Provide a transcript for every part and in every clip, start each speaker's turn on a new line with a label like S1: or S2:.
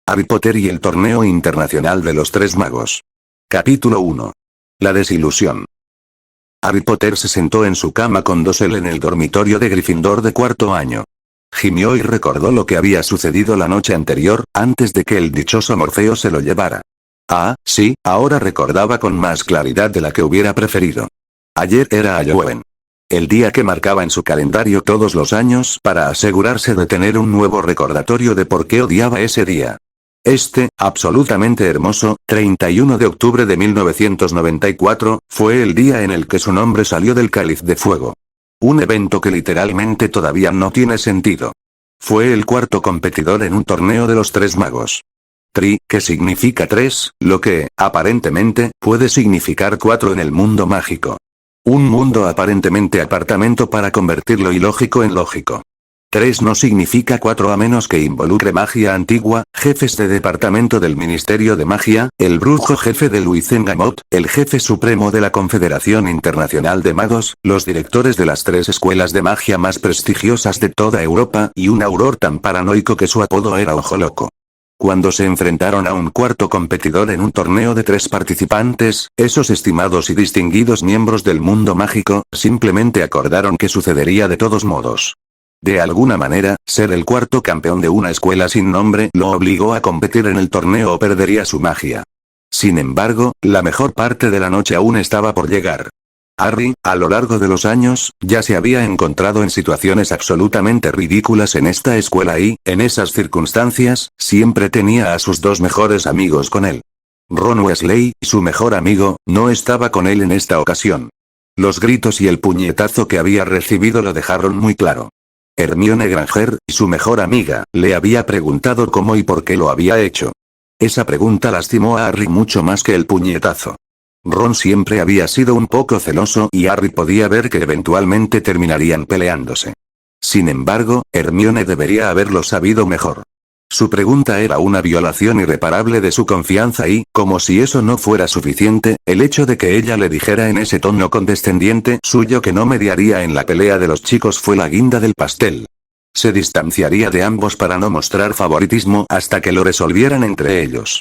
S1: Harry Potter y el Torneo Internacional de los Tres Magos. Capítulo 1. La desilusión. Harry Potter se sentó en su cama con dosel en el dormitorio de Gryffindor de cuarto año. Gimió y recordó lo que había sucedido la noche anterior, antes de que el dichoso Morfeo se lo llevara. Ah, sí, ahora recordaba con más claridad de la que hubiera preferido. Ayer era Halloween. El día que marcaba en su calendario todos los años para asegurarse de tener un nuevo recordatorio de por qué odiaba ese día. Absolutamente hermoso, 31 de octubre de 1994, fue el día en el que su nombre salió del cáliz de fuego. Un evento que literalmente todavía no tiene sentido. Fue el cuarto competidor en un torneo de los Tres Magos. Tri, que significa tres, lo que, aparentemente, puede significar cuatro en el mundo mágico. Un mundo aparentemente apartamento para convertirlo ilógico en lógico. 3 no significa 4 a menos que involucre magia antigua, jefes de departamento del Ministerio de Magia, el brujo jefe de Wizengamot, el jefe supremo de la Confederación Internacional de Magos, los directores de las 3 escuelas de magia más prestigiosas de toda Europa y un auror tan paranoico que su apodo era Ojo Loco. Cuando se enfrentaron a un cuarto competidor en un torneo de 3 participantes, esos estimados y distinguidos miembros del mundo mágico, simplemente acordaron que sucedería de todos modos. De alguna manera, ser el cuarto campeón de una escuela sin nombre lo obligó a competir en el torneo o perdería su magia. Sin embargo, la mejor parte de la noche aún estaba por llegar. Harry, a lo largo de los años, ya se había encontrado en situaciones absolutamente ridículas en esta escuela y, en esas circunstancias, siempre tenía a sus 2 mejores amigos con él. Ron Weasley, su mejor amigo, no estaba con él en esta ocasión. Los gritos y el puñetazo que había recibido lo dejaron muy claro. Hermione Granger, su mejor amiga, le había preguntado cómo y por qué lo había hecho. Esa pregunta lastimó a Harry mucho más que el puñetazo. Ron siempre había sido un poco celoso y Harry podía ver que eventualmente terminarían peleándose. Sin embargo, Hermione debería haberlo sabido mejor. Su pregunta era una violación irreparable de su confianza y, como si eso no fuera suficiente, el hecho de que ella le dijera en ese tono condescendiente suyo que no mediaría en la pelea de los chicos fue la guinda del pastel. Se distanciaría de ambos para no mostrar favoritismo hasta que lo resolvieran entre ellos.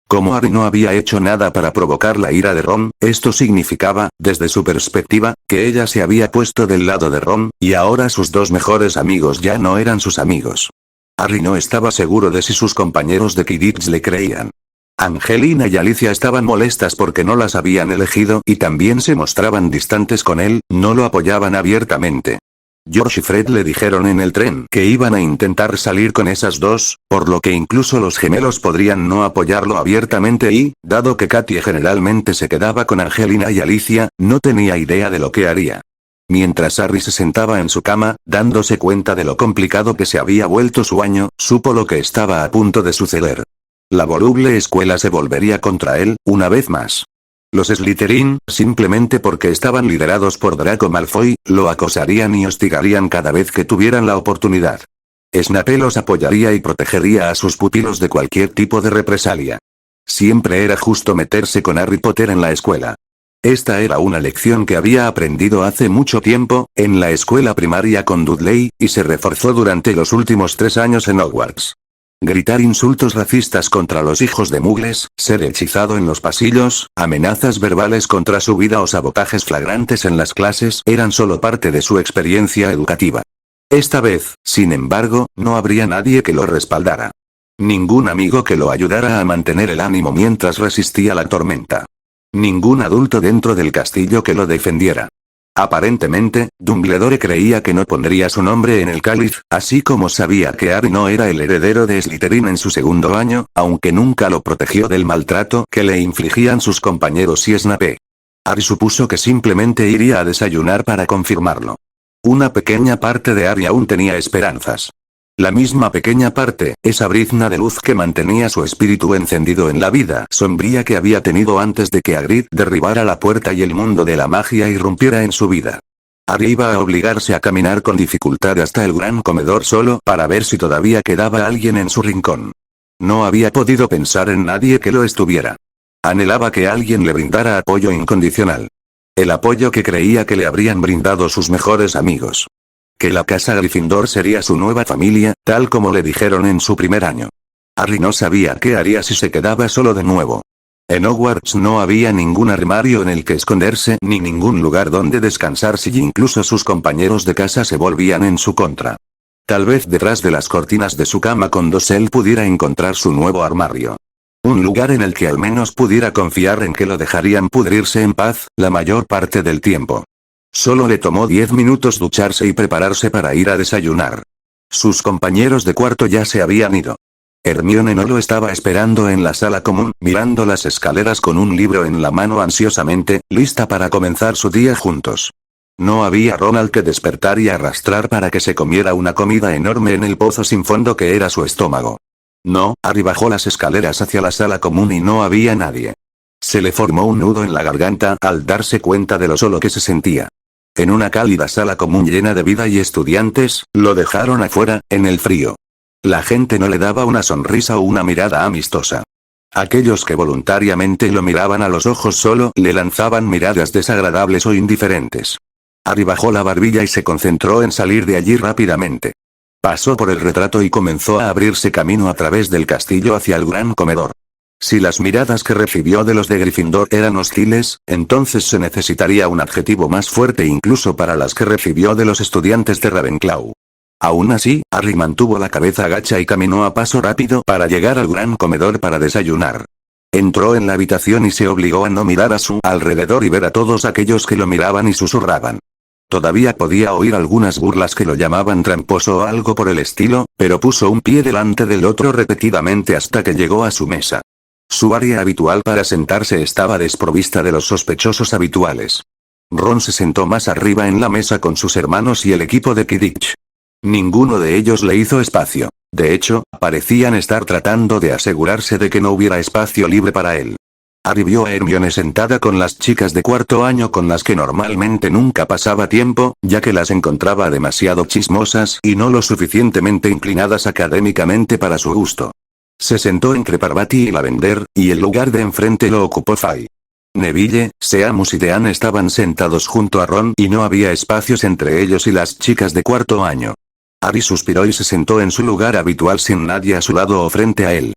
S1: Como Harry no había hecho nada para provocar la ira de Ron, esto significaba, desde su perspectiva, que ella se había puesto del lado de Ron, y ahora sus 2 mejores amigos ya no eran sus amigos. Harry no estaba seguro de si sus compañeros de Quidditch le creían. Angelina y Alicia estaban molestas porque no las habían elegido y también se mostraban distantes con él, no lo apoyaban abiertamente. George y Fred le dijeron en el tren que iban a intentar salir con esas 2, por lo que incluso los gemelos podrían no apoyarlo abiertamente y, dado que Katie generalmente se quedaba con Angelina y Alicia, no tenía idea de lo que haría. Mientras Harry se sentaba en su cama, dándose cuenta de lo complicado que se había vuelto su año, supo lo que estaba a punto de suceder. La voluble escuela se volvería contra él, una vez más. Los Slytherin, simplemente porque estaban liderados por Draco Malfoy, lo acosarían y hostigarían cada vez que tuvieran la oportunidad. Snape los apoyaría y protegería a sus pupilos de cualquier tipo de represalia. Siempre era justo meterse con Harry Potter en la escuela. Esta era una lección que había aprendido hace mucho tiempo, en la escuela primaria con Dudley, y se reforzó durante los últimos 3 años en Hogwarts. Gritar insultos racistas contra los hijos de Muggles, ser hechizado en los pasillos, amenazas verbales contra su vida o sabotajes flagrantes en las clases eran solo parte de su experiencia educativa. Esta vez, sin embargo, no habría nadie que lo respaldara. Ningún amigo que lo ayudara a mantener el ánimo mientras resistía la tormenta. Ningún adulto dentro del castillo que lo defendiera. Aparentemente, Dumbledore creía que no pondría su nombre en el cáliz, así como sabía que Harry no era el heredero de Slytherin en su segundo año, aunque nunca lo protegió del maltrato que le infligían sus compañeros y Snape. Harry supuso que simplemente iría a desayunar para confirmarlo. Una pequeña parte de Harry aún tenía esperanzas. La misma pequeña parte, esa brizna de luz que mantenía su espíritu encendido en la vida sombría que había tenido antes de que Hagrid derribara la puerta y el mundo de la magia irrumpiera en su vida. Harry iba a obligarse a caminar con dificultad hasta el gran comedor solo para ver si todavía quedaba alguien en su rincón. No había podido pensar en nadie que lo estuviera. Anhelaba que alguien le brindara apoyo incondicional. El apoyo que creía que le habrían brindado sus mejores amigos. Que la casa Gryffindor sería su nueva familia, tal como le dijeron en su primer año. Harry no sabía qué haría si se quedaba solo de nuevo. En Hogwarts no había ningún armario en el que esconderse ni ningún lugar donde descansar si incluso sus compañeros de casa se volvían en su contra. Tal vez detrás de las cortinas de su cama con dosel pudiera encontrar su nuevo armario. Un lugar en el que al menos pudiera confiar en que lo dejarían pudrirse en paz, la mayor parte del tiempo. Solo le tomó 10 minutos ducharse y prepararse para ir a desayunar. Sus compañeros de cuarto ya se habían ido. Hermione no lo estaba esperando en la sala común, mirando las escaleras con un libro en la mano ansiosamente, lista para comenzar su día juntos. No había Ron al que despertar y arrastrar para que se comiera una comida enorme en el pozo sin fondo que era su estómago. No, Harry bajó las escaleras hacia la sala común y no había nadie. Se le formó un nudo en la garganta al darse cuenta de lo solo que se sentía. En una cálida sala común llena de vida y estudiantes, lo dejaron afuera, en el frío. La gente no le daba una sonrisa o una mirada amistosa. Aquellos que voluntariamente lo miraban a los ojos solo le lanzaban miradas desagradables o indiferentes. Harry bajó la barbilla y se concentró en salir de allí rápidamente. Pasó por el retrato y comenzó a abrirse camino a través del castillo hacia el gran comedor. Si las miradas que recibió de los de Gryffindor eran hostiles, entonces se necesitaría un adjetivo más fuerte incluso para las que recibió de los estudiantes de Ravenclaw. Aún así, Harry mantuvo la cabeza agacha y caminó a paso rápido para llegar al gran comedor para desayunar. Entró en la habitación y se obligó a no mirar a su alrededor y ver a todos aquellos que lo miraban y susurraban. Todavía podía oír algunas burlas que lo llamaban tramposo o algo por el estilo, pero puso un pie delante del otro repetidamente hasta que llegó a su mesa. Su área habitual para sentarse estaba desprovista de los sospechosos habituales. Ron se sentó más arriba en la mesa con sus hermanos y el equipo de Quidditch. Ninguno de ellos le hizo espacio. De hecho, parecían estar tratando de asegurarse de que no hubiera espacio libre para él. Harry vio a Hermione sentada con las chicas de cuarto año con las que normalmente nunca pasaba tiempo, ya que las encontraba demasiado chismosas y no lo suficientemente inclinadas académicamente para su gusto. Se sentó entre Parvati y Lavender, y el lugar de enfrente lo ocupó Fay. Neville, Seamus y Dean estaban sentados junto a Ron y no había espacios entre ellos y las chicas de cuarto año. Harry suspiró y se sentó en su lugar habitual sin nadie a su lado o frente a él.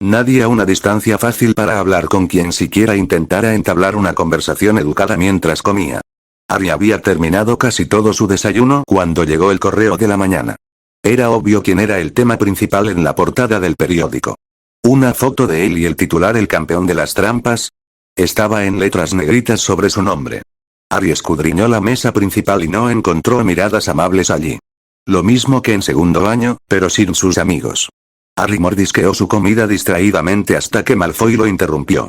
S1: Nadie a una distancia fácil para hablar con quien siquiera intentara entablar una conversación educada mientras comía. Harry había terminado casi todo su desayuno cuando llegó el correo de la mañana. Era obvio quién era el tema principal en la portada del periódico. Una foto de él y el titular "El campeón de las trampas" estaba en letras negritas sobre su nombre. Harry escudriñó la mesa principal y no encontró miradas amables allí. Lo mismo que en segundo año, pero sin sus amigos. Harry mordisqueó su comida distraídamente hasta que Malfoy lo interrumpió.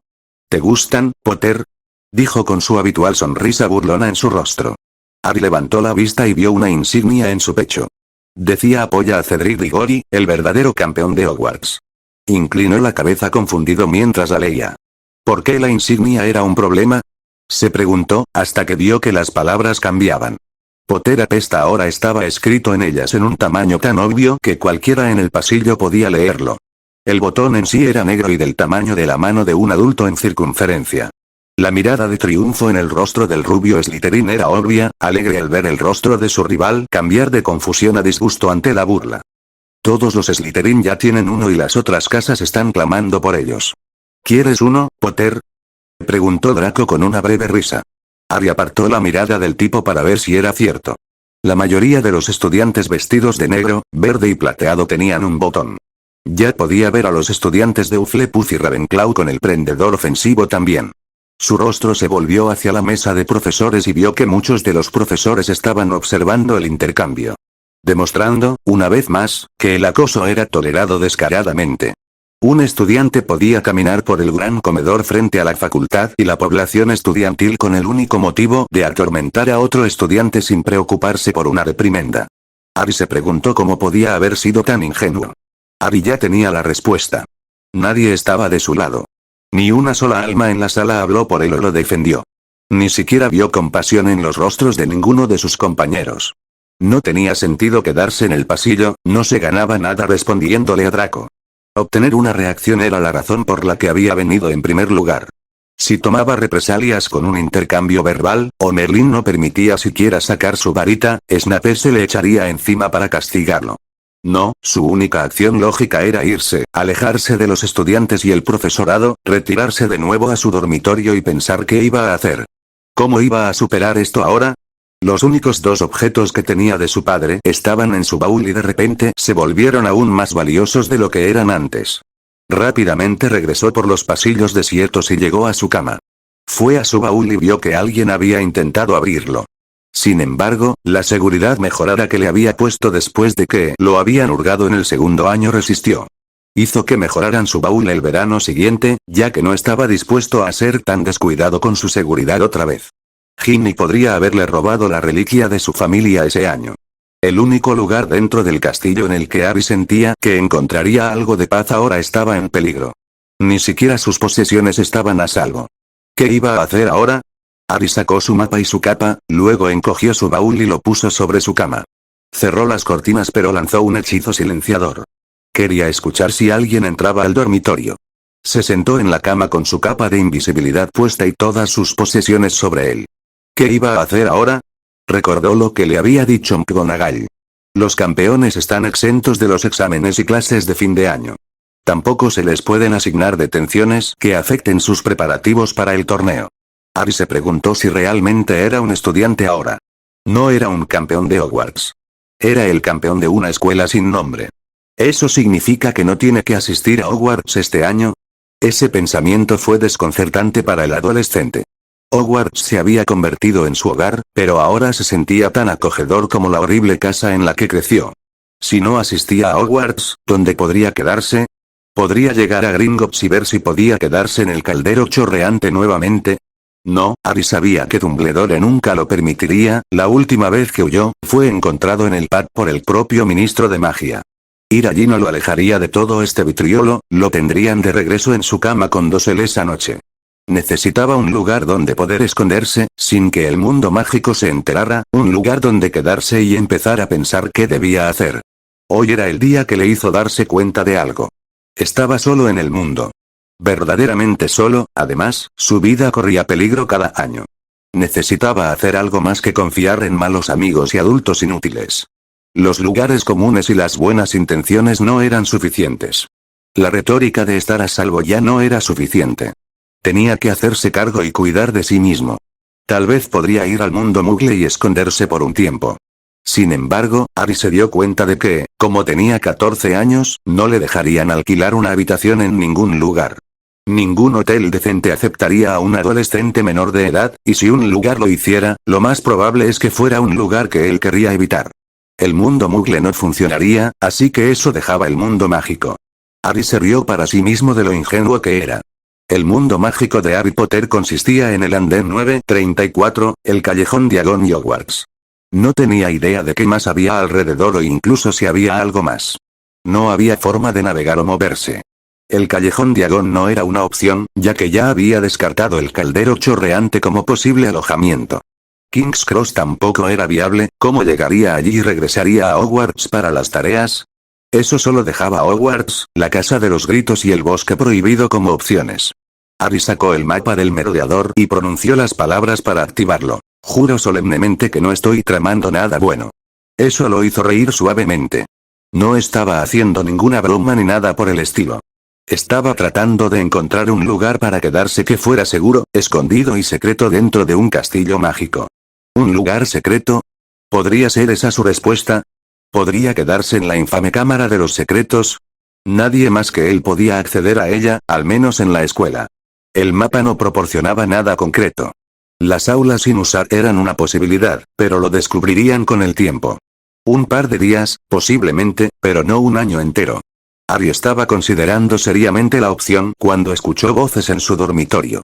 S1: ¿Te gustan, Potter?, dijo con su habitual sonrisa burlona en su rostro. Harry levantó la vista y vio una insignia en su pecho. Decía "Apoya a Cedric Diggory, el verdadero campeón de Hogwarts". Inclinó la cabeza confundido mientras la leía. ¿Por qué la insignia era un problema?, se preguntó, hasta que vio que las palabras cambiaban. Potter apesta ahora estaba escrito en ellas en un tamaño tan obvio que cualquiera en el pasillo podía leerlo. El botón en sí era negro y del tamaño de la mano de un adulto en circunferencia. La mirada de triunfo en el rostro del rubio Slytherin era obvia, alegre al ver el rostro de su rival cambiar de confusión a disgusto ante la burla. Todos los Slytherin ya tienen uno y las otras casas están clamando por ellos. ¿Quieres uno, Potter?, preguntó Draco con una breve risa. Harry apartó la mirada del tipo para ver si era cierto. La mayoría de los estudiantes vestidos de negro, verde y plateado tenían un botón. Ya podía ver a los estudiantes de Hufflepuff y Ravenclaw con el prendedor ofensivo también. Su rostro se volvió hacia la mesa de profesores y vio que muchos de los profesores estaban observando el intercambio. Demostrando, una vez más, que el acoso era tolerado descaradamente. Un estudiante podía caminar por el gran comedor frente a la facultad y la población estudiantil con el único motivo de atormentar a otro estudiante sin preocuparse por una reprimenda. Harry se preguntó cómo podía haber sido tan ingenuo. Harry ya tenía la respuesta. Nadie estaba de su lado. Ni una sola alma en la sala habló por él o lo defendió. Ni siquiera vio compasión en los rostros de ninguno de sus compañeros. No tenía sentido quedarse en el pasillo, no se ganaba nada respondiéndole a Draco. Obtener una reacción era la razón por la que había venido en primer lugar. Si tomaba represalias con un intercambio verbal, o Merlin no permitía siquiera sacar su varita, Snape se le echaría encima para castigarlo. No, su única acción lógica era irse, alejarse de los estudiantes y el profesorado, retirarse de nuevo a su dormitorio y pensar qué iba a hacer. ¿Cómo iba a superar esto ahora? Los únicos dos objetos que tenía de su padre estaban en su baúl y de repente se volvieron aún más valiosos de lo que eran antes. Rápidamente regresó por los pasillos desiertos y llegó a su cama. Fue a su baúl y vio que alguien había intentado abrirlo. Sin embargo, la seguridad mejorada que le había puesto después de que lo habían hurgado en el segundo año resistió. Hizo que mejoraran su baúl el verano siguiente, ya que no estaba dispuesto a ser tan descuidado con su seguridad otra vez. Ginny podría haberle robado la reliquia de su familia ese año. El único lugar dentro del castillo en el que Harry sentía que encontraría algo de paz ahora estaba en peligro. Ni siquiera sus posesiones estaban a salvo. ¿Qué iba a hacer ahora? Harry sacó su mapa y su capa, luego encogió su baúl y lo puso sobre su cama. Cerró las cortinas pero lanzó un hechizo silenciador. Quería escuchar si alguien entraba al dormitorio. Se sentó en la cama con su capa de invisibilidad puesta y todas sus posesiones sobre él. ¿Qué iba a hacer ahora? Recordó lo que le había dicho McGonagall. Los campeones están exentos de los exámenes y clases de fin de año. Tampoco se les pueden asignar detenciones que afecten sus preparativos para el torneo. Harry se preguntó si realmente era un estudiante ahora. No era un campeón de Hogwarts. Era el campeón de una escuela sin nombre. ¿Eso significa que no tiene que asistir a Hogwarts este año? Ese pensamiento fue desconcertante para el adolescente. Hogwarts se había convertido en su hogar, pero ahora se sentía tan acogedor como la horrible casa en la que creció. Si no asistía a Hogwarts, ¿dónde podría quedarse? ¿Podría llegar a Gringotts y ver si podía quedarse en el caldero chorreante nuevamente? No, Harry sabía que Dumbledore nunca lo permitiría. La última vez que huyó, fue encontrado en el pub por el propio ministro de magia. Ir allí no lo alejaría de todo este vitriolo, lo tendrían de regreso en su cama con Dosel esa noche. Necesitaba un lugar donde poder esconderse, sin que el mundo mágico se enterara, un lugar donde quedarse y empezar a pensar qué debía hacer. Hoy era el día que le hizo darse cuenta de algo. Estaba solo en el mundo. Verdaderamente solo, además, su vida corría peligro cada año. Necesitaba hacer algo más que confiar en malos amigos y adultos inútiles. Los lugares comunes y las buenas intenciones no eran suficientes. La retórica de estar a salvo ya no era suficiente. Tenía que hacerse cargo y cuidar de sí mismo. Tal vez podría ir al mundo Muggle y esconderse por un tiempo. Sin embargo, Harry se dio cuenta de que, como tenía 14 años, no le dejarían alquilar una habitación en ningún lugar. Ningún hotel decente aceptaría a un adolescente menor de edad, y si un lugar lo hiciera, lo más probable es que fuera un lugar que él querría evitar. El mundo Muggle no funcionaría, así que eso dejaba el mundo mágico. Harry se rió para sí mismo de lo ingenuo que era. El mundo mágico de Harry Potter consistía en el Andén 934, el Callejón Diagon y Hogwarts. No tenía idea de qué más había alrededor o incluso si había algo más. No había forma de navegar o moverse. El Callejón Diagon no era una opción, ya que ya había descartado el caldero chorreante como posible alojamiento. King's Cross tampoco era viable. ¿Cómo llegaría allí y regresaría a Hogwarts para las tareas? Eso solo dejaba a Hogwarts, la Casa de los Gritos y el Bosque Prohibido como opciones. Harry sacó el mapa del merodeador y pronunció las palabras para activarlo. Juro solemnemente que no estoy tramando nada bueno. Eso lo hizo reír suavemente. No estaba haciendo ninguna broma ni nada por el estilo. Estaba tratando de encontrar un lugar para quedarse que fuera seguro, escondido y secreto dentro de un castillo mágico. ¿Un lugar secreto? ¿Podría ser esa su respuesta? ¿Podría quedarse en la infame Cámara de los Secretos? Nadie más que él podía acceder a ella, al menos en la escuela. El mapa no proporcionaba nada concreto. Las aulas sin usar eran una posibilidad, pero lo descubrirían con el tiempo. Un par de días, posiblemente, pero no un año entero. Harry estaba considerando seriamente la opción cuando escuchó voces en su dormitorio.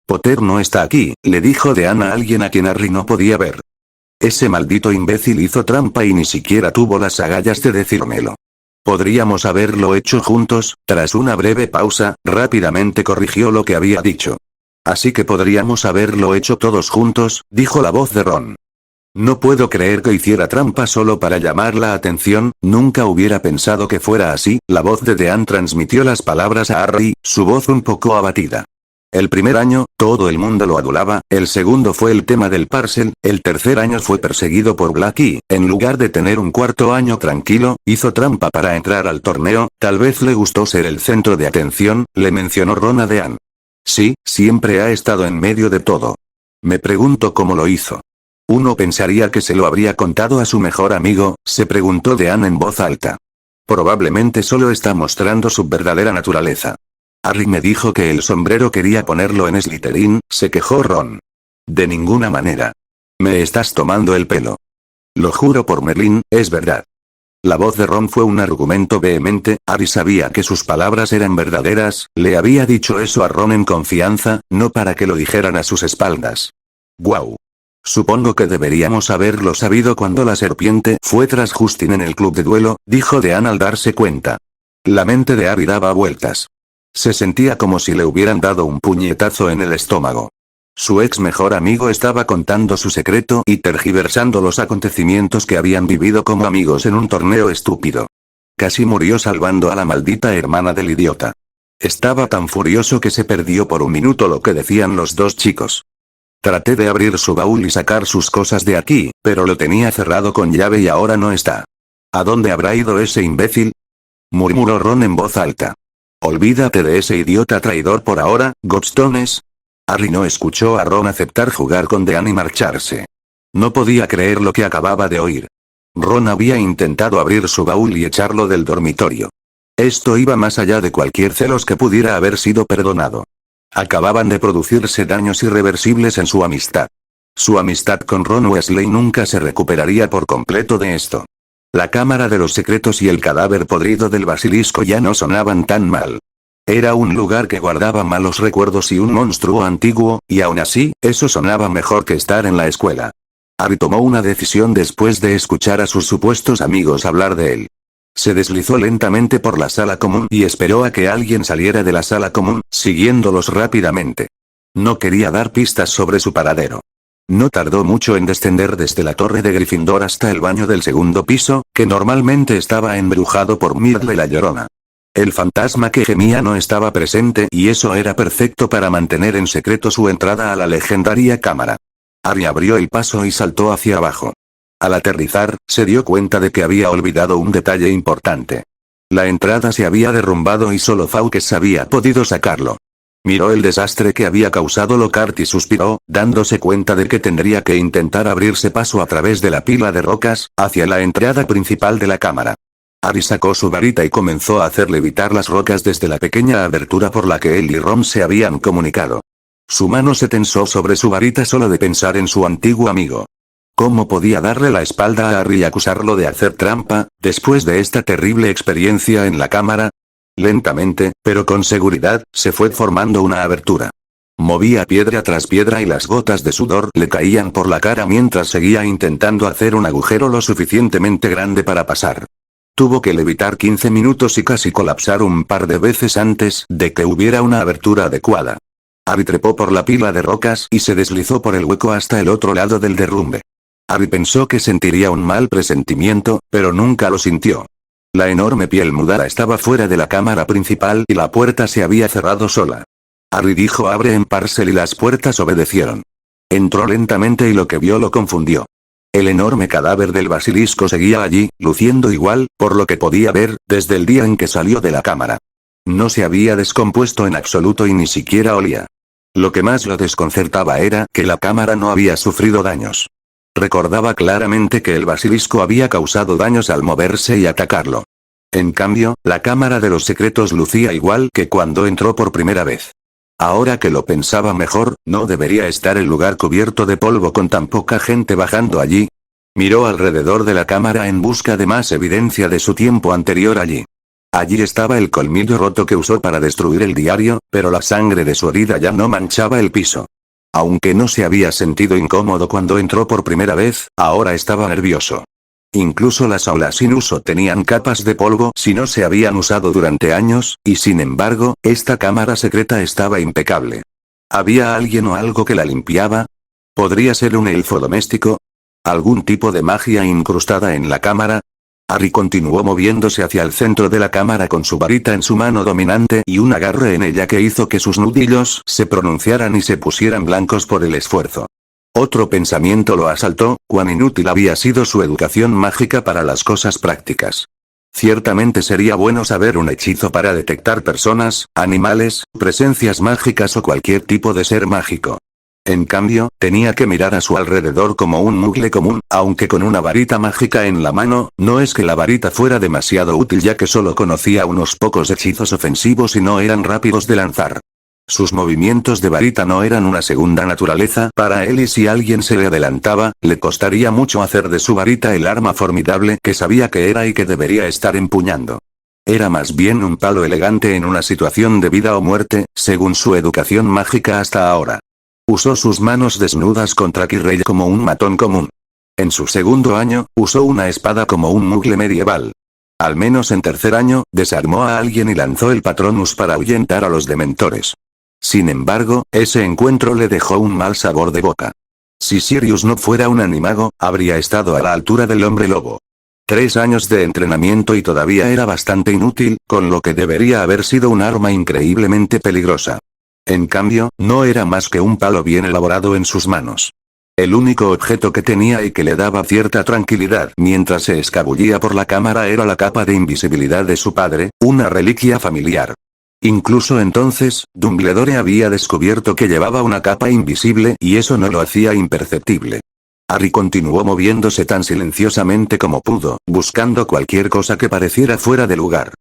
S1: Potter no está aquí, le dijo Dean a alguien a quien Harry no podía ver. Ese maldito imbécil hizo trampa y ni siquiera tuvo las agallas de decírmelo. Podríamos haberlo hecho juntos. Tras una breve pausa, rápidamente corrigió lo que había dicho. Así que podríamos haberlo hecho todos juntos, dijo la voz de Ron. No puedo creer que hiciera trampa solo para llamar la atención, nunca hubiera pensado que fuera así. La voz de Dean transmitió las palabras a Harry, su voz un poco abatida. El primer año, todo el mundo lo adulaba, el segundo fue el tema del parcel, el tercer año fue perseguido por Black y, en lugar de tener un cuarto año tranquilo, hizo trampa para entrar al torneo, tal vez le gustó ser el centro de atención, le mencionó Ron a Dean. Sí, siempre ha estado en medio de todo. Me pregunto cómo lo hizo. Uno pensaría que se lo habría contado a su mejor amigo, se preguntó Dean en voz alta. Probablemente solo está mostrando su verdadera naturaleza. Harry me dijo que el sombrero quería ponerlo en Slytherin, se quejó Ron. De ninguna manera. Me estás tomando el pelo. Lo juro por Merlín, es verdad. La voz de Ron fue un argumento vehemente, Harry sabía que sus palabras eran verdaderas, le había dicho eso a Ron en confianza, no para que lo dijeran a sus espaldas. Guau. Supongo que deberíamos haberlo sabido cuando la serpiente fue tras Justin en el club de duelo, dijo Dean al darse cuenta. La mente de Harry daba vueltas. Se sentía como si le hubieran dado un puñetazo en el estómago. Su ex mejor amigo estaba contando su secreto y tergiversando los acontecimientos que habían vivido como amigos en un torneo estúpido. Casi murió salvando a la maldita hermana del idiota. Estaba tan furioso que se perdió por un minuto lo que decían los dos chicos. Traté de abrir su baúl y sacar sus cosas de aquí, pero lo tenía cerrado con llave y ahora no está. ¿A dónde habrá ido ese imbécil?, murmuró Ron en voz alta. Olvídate de ese idiota traidor por ahora, Godstones. Harry no escuchó a Ron aceptar jugar con Dean y marcharse. No podía creer lo que acababa de oír. Ron había intentado abrir su baúl y echarlo del dormitorio. Esto iba más allá de cualquier celos que pudiera haber sido perdonado. Acababan de producirse daños irreversibles en su amistad. Su amistad con Ron Weasley nunca se recuperaría por completo de esto. La cámara de los secretos y el cadáver podrido del basilisco ya no sonaban tan mal. Era un lugar que guardaba malos recuerdos y un monstruo antiguo, y aún así, eso sonaba mejor que estar en la escuela. Harry tomó una decisión después de escuchar a sus supuestos amigos hablar de él. Se deslizó lentamente por la sala común y esperó a que alguien saliera de la sala común, siguiéndolos rápidamente. No quería dar pistas sobre su paradero. No tardó mucho en descender desde la torre de Gryffindor hasta el baño del segundo piso, que normalmente estaba embrujado por Myrtle la Llorona. El fantasma que gemía no estaba presente y eso era perfecto para mantener en secreto su entrada a la legendaria cámara. Harry abrió el paso y saltó hacia abajo. Al aterrizar, se dio cuenta de que había olvidado un detalle importante. La entrada se había derrumbado y solo Fawkes había podido sacarlo. Miró el desastre que había causado Lockhart y suspiró, dándose cuenta de que tendría que intentar abrirse paso a través de la pila de rocas, hacia la entrada principal de la cámara. Harry sacó su varita y comenzó a hacer levitar las rocas desde la pequeña abertura por la que él y Ron se habían comunicado. Su mano se tensó sobre su varita solo de pensar en su antiguo amigo. ¿Cómo podía darle la espalda a Harry y acusarlo de hacer trampa, después de esta terrible experiencia en la cámara? Lentamente, pero con seguridad, se fue formando una abertura. Movía piedra tras piedra y las gotas de sudor le caían por la cara mientras seguía intentando hacer un agujero lo suficientemente grande para pasar. Tuvo que levitar 15 minutos y casi colapsar un par de veces antes de que hubiera una abertura adecuada. Harry trepó por la pila de rocas y se deslizó por el hueco hasta el otro lado del derrumbe. Harry pensó que sentiría un mal presentimiento, pero nunca lo sintió. La enorme piel mudara estaba fuera de la cámara principal y la puerta se había cerrado sola. Harry dijo abre en parcel y las puertas obedecieron. Entró lentamente y lo que vio lo confundió. El enorme cadáver del basilisco seguía allí, luciendo igual, por lo que podía ver, desde el día en que salió de la cámara. No se había descompuesto en absoluto y ni siquiera olía. Lo que más lo desconcertaba era que la cámara no había sufrido daños. Recordaba claramente que el basilisco había causado daños al moverse y atacarlo. En cambio, la cámara de los secretos lucía igual que cuando entró por primera vez. Ahora que lo pensaba mejor, ¿no debería estar el lugar cubierto de polvo con tan poca gente bajando allí? Miró alrededor de la cámara en busca de más evidencia de su tiempo anterior allí. Allí estaba el colmillo roto que usó para destruir el diario, pero la sangre de su herida ya no manchaba el piso. Aunque no se había sentido incómodo cuando entró por primera vez, ahora estaba nervioso. Incluso las aulas sin uso tenían capas de polvo si no se habían usado durante años, y sin embargo, esta cámara secreta estaba impecable. ¿Había alguien o algo que la limpiaba? ¿Podría ser un elfo doméstico? ¿Algún tipo de magia incrustada en la cámara? Harry continuó moviéndose hacia el centro de la cámara con su varita en su mano dominante y un agarre en ella que hizo que sus nudillos se pronunciaran y se pusieran blancos por el esfuerzo. Otro pensamiento lo asaltó: cuán inútil había sido su educación mágica para las cosas prácticas. Ciertamente sería bueno saber un hechizo para detectar personas, animales, presencias mágicas o cualquier tipo de ser mágico. En cambio, tenía que mirar a su alrededor como un mugle común, aunque con una varita mágica en la mano. No es que la varita fuera demasiado útil, ya que solo conocía unos pocos hechizos ofensivos y no eran rápidos de lanzar. Sus movimientos de varita no eran una segunda naturaleza para él, y si alguien se le adelantaba, le costaría mucho hacer de su varita el arma formidable que sabía que era y que debería estar empuñando. Era más bien un palo elegante en una situación de vida o muerte, según su educación mágica hasta ahora. Usó sus manos desnudas contra Quirrell como un matón común. En su segundo año, usó una espada como un mugle medieval. Al menos en tercer año, desarmó a alguien y lanzó el Patronus para ahuyentar a los dementores. Sin embargo, ese encuentro le dejó un mal sabor de boca. Si Sirius no fuera un animago, habría estado a la altura del hombre lobo. 3 años de entrenamiento y todavía era bastante inútil, con lo que debería haber sido un arma increíblemente peligrosa. En cambio, no era más que un palo bien elaborado en sus manos. El único objeto que tenía y que le daba cierta tranquilidad mientras se escabullía por la cámara era la capa de invisibilidad de su padre, una reliquia familiar. Incluso entonces, Dumbledore había descubierto que llevaba una capa invisible y eso no lo hacía imperceptible. Harry continuó moviéndose tan silenciosamente como pudo, buscando cualquier cosa que pareciera fuera de lugar.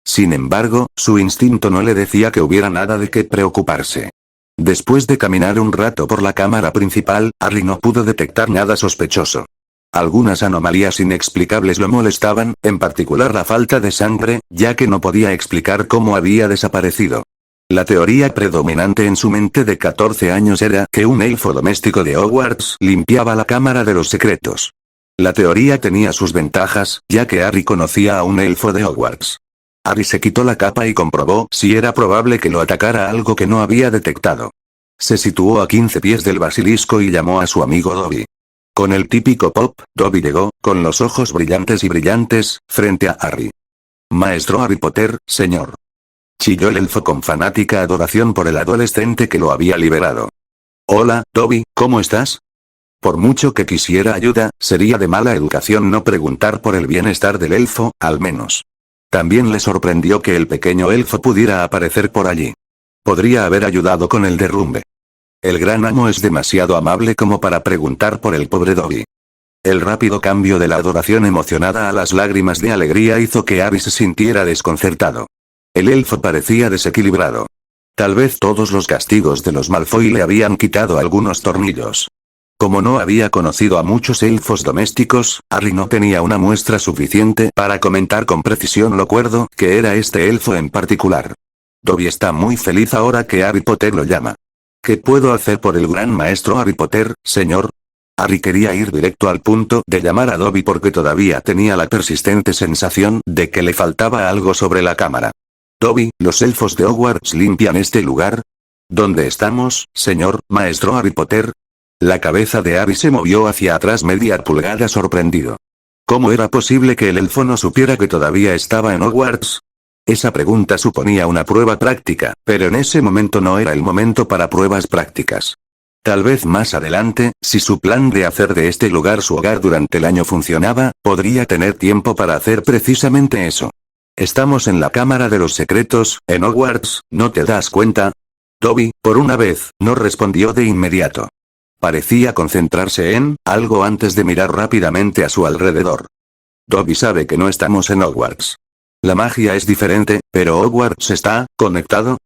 S1: Sin embargo, su instinto no le decía que hubiera nada de qué preocuparse. Después de caminar un rato por la cámara principal, Harry no pudo detectar nada sospechoso. Algunas anomalías inexplicables lo molestaban, en particular la falta de sangre, ya que no podía explicar cómo había desaparecido. La teoría predominante en su mente de 14 años era que un elfo doméstico de Hogwarts limpiaba la cámara de los secretos. La teoría tenía sus ventajas, ya que Harry conocía a un elfo de Hogwarts. Harry se quitó la capa y comprobó si era probable que lo atacara algo que no había detectado. Se situó a 15 pies del basilisco y llamó a su amigo Dobby. Con el típico pop, Dobby llegó, con los ojos brillantes, frente a Harry. «Maestro Harry Potter, señor», chilló el elfo con fanática adoración por el adolescente que lo había liberado. «Hola, Dobby, ¿cómo estás?» Por mucho que quisiera ayuda, sería de mala educación no preguntar por el bienestar del elfo, al menos. También le sorprendió que el pequeño elfo pudiera aparecer por allí. Podría haber ayudado con el derrumbe. El gran amo es demasiado amable como para preguntar por el pobre Dobby. El rápido cambio de la adoración emocionada a las lágrimas de alegría hizo que Harry se sintiera desconcertado. El elfo parecía desequilibrado. Tal vez todos los castigos de los Malfoy le habían quitado algunos tornillos. Como no había conocido a muchos elfos domésticos, Harry no tenía una muestra suficiente para comentar con precisión lo cuerdo que era este elfo en particular. Dobby está muy feliz ahora que Harry Potter lo llama. ¿Qué puedo hacer por el gran maestro Harry Potter, señor? Harry quería ir directo al punto de llamar a Dobby porque todavía tenía la persistente sensación de que le faltaba algo sobre la cámara. Dobby, ¿los elfos de Hogwarts limpian este lugar? ¿Dónde estamos, señor, maestro Harry Potter? La cabeza de Harry se movió hacia atrás media pulgada sorprendido. ¿Cómo era posible que el elfo no supiera que todavía estaba en Hogwarts? Esa pregunta suponía una prueba práctica, pero en ese momento no era el momento para pruebas prácticas. Tal vez más adelante, si su plan de hacer de este lugar su hogar durante el año funcionaba, podría tener tiempo para hacer precisamente eso. Estamos en la Cámara de los Secretos, en Hogwarts, ¿no te das cuenta? Dobby, por una vez, no respondió de inmediato. Parecía concentrarse en algo antes de mirar rápidamente a su alrededor. Dobby sabe que no estamos en Hogwarts. La magia es diferente, pero Hogwarts está conectado.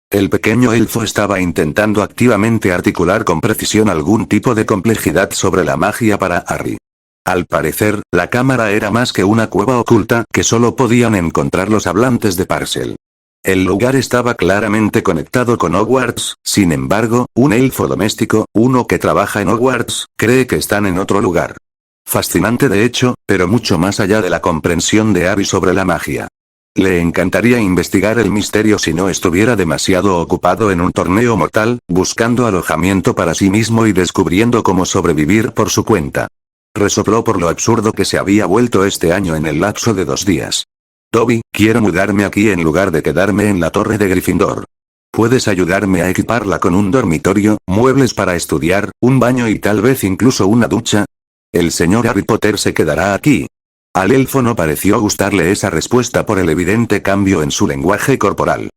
S1: El pequeño elfo estaba intentando activamente articular con precisión algún tipo de complejidad sobre la magia para Harry. Al parecer, la cámara era más que una cueva oculta que solo podían encontrar los hablantes de Parcel. El lugar estaba claramente conectado con Hogwarts, sin embargo, un elfo doméstico, uno que trabaja en Hogwarts, cree que están en otro lugar. Fascinante de hecho, pero mucho más allá de la comprensión de Harry sobre la magia. Le encantaría investigar el misterio si no estuviera demasiado ocupado en un torneo mortal, buscando alojamiento para sí mismo y descubriendo cómo sobrevivir por su cuenta. Resopló por lo absurdo que se había vuelto este año en el lapso de 2 días. Dobby, quiero mudarme aquí en lugar de quedarme en la torre de Gryffindor. ¿Puedes ayudarme a equiparla con un dormitorio, muebles para estudiar, un baño y tal vez incluso una ducha? El señor Harry Potter se quedará aquí. Al elfo no pareció gustarle esa respuesta por el evidente cambio en su lenguaje corporal.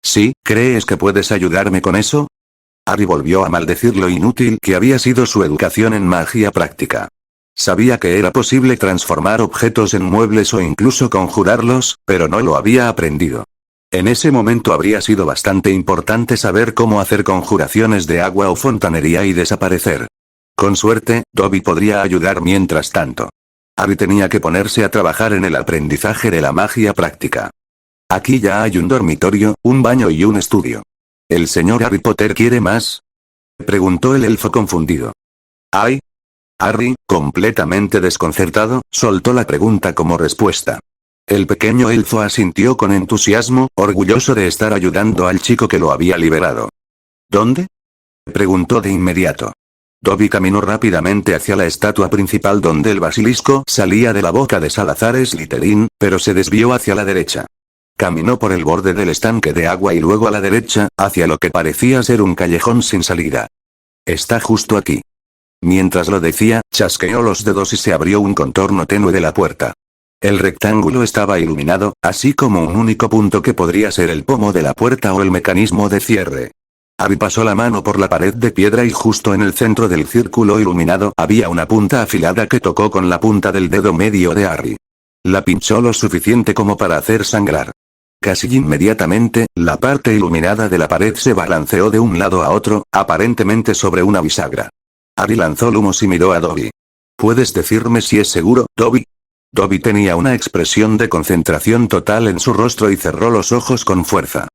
S1: ¿Sí, crees que puedes ayudarme con eso? Harry volvió a maldecir lo inútil que había sido su educación en magia práctica. Sabía que era posible transformar objetos en muebles o incluso conjurarlos, pero no lo había aprendido. En ese momento habría sido bastante importante saber cómo hacer conjuraciones de agua o fontanería y desaparecer. Con suerte, Dobby podría ayudar mientras tanto. Harry tenía que ponerse a trabajar en el aprendizaje de la magia práctica. Aquí ya hay un dormitorio, un baño y un estudio. ¿El señor Harry Potter quiere más?, preguntó el elfo confundido. ¿Ay? Harry, completamente desconcertado, soltó la pregunta como respuesta. El pequeño elfo asintió con entusiasmo, orgulloso de estar ayudando al chico que lo había liberado. ¿Dónde?, preguntó de inmediato. Dobby caminó rápidamente hacia la estatua principal donde el basilisco salía de la boca de Salazar Slytherin, pero se desvió hacia la derecha. Caminó por el borde del estanque de agua y luego a la derecha, hacia lo que parecía ser un callejón sin salida. Está justo aquí. Mientras lo decía, chasqueó los dedos y se abrió un contorno tenue de la puerta. El rectángulo estaba iluminado, así como un único punto que podría ser el pomo de la puerta o el mecanismo de cierre. Harry pasó la mano por la pared de piedra y justo en el centro del círculo iluminado había una punta afilada que tocó con la punta del dedo medio de Harry. La pinchó lo suficiente como para hacer sangrar. Casi inmediatamente, la parte iluminada de la pared se balanceó de un lado a otro, aparentemente sobre una bisagra. Harry lanzó lumos y miró a Dobby. ¿Puedes decirme si es seguro, Dobby? Dobby tenía una expresión de concentración total en su rostro y cerró los ojos con fuerza.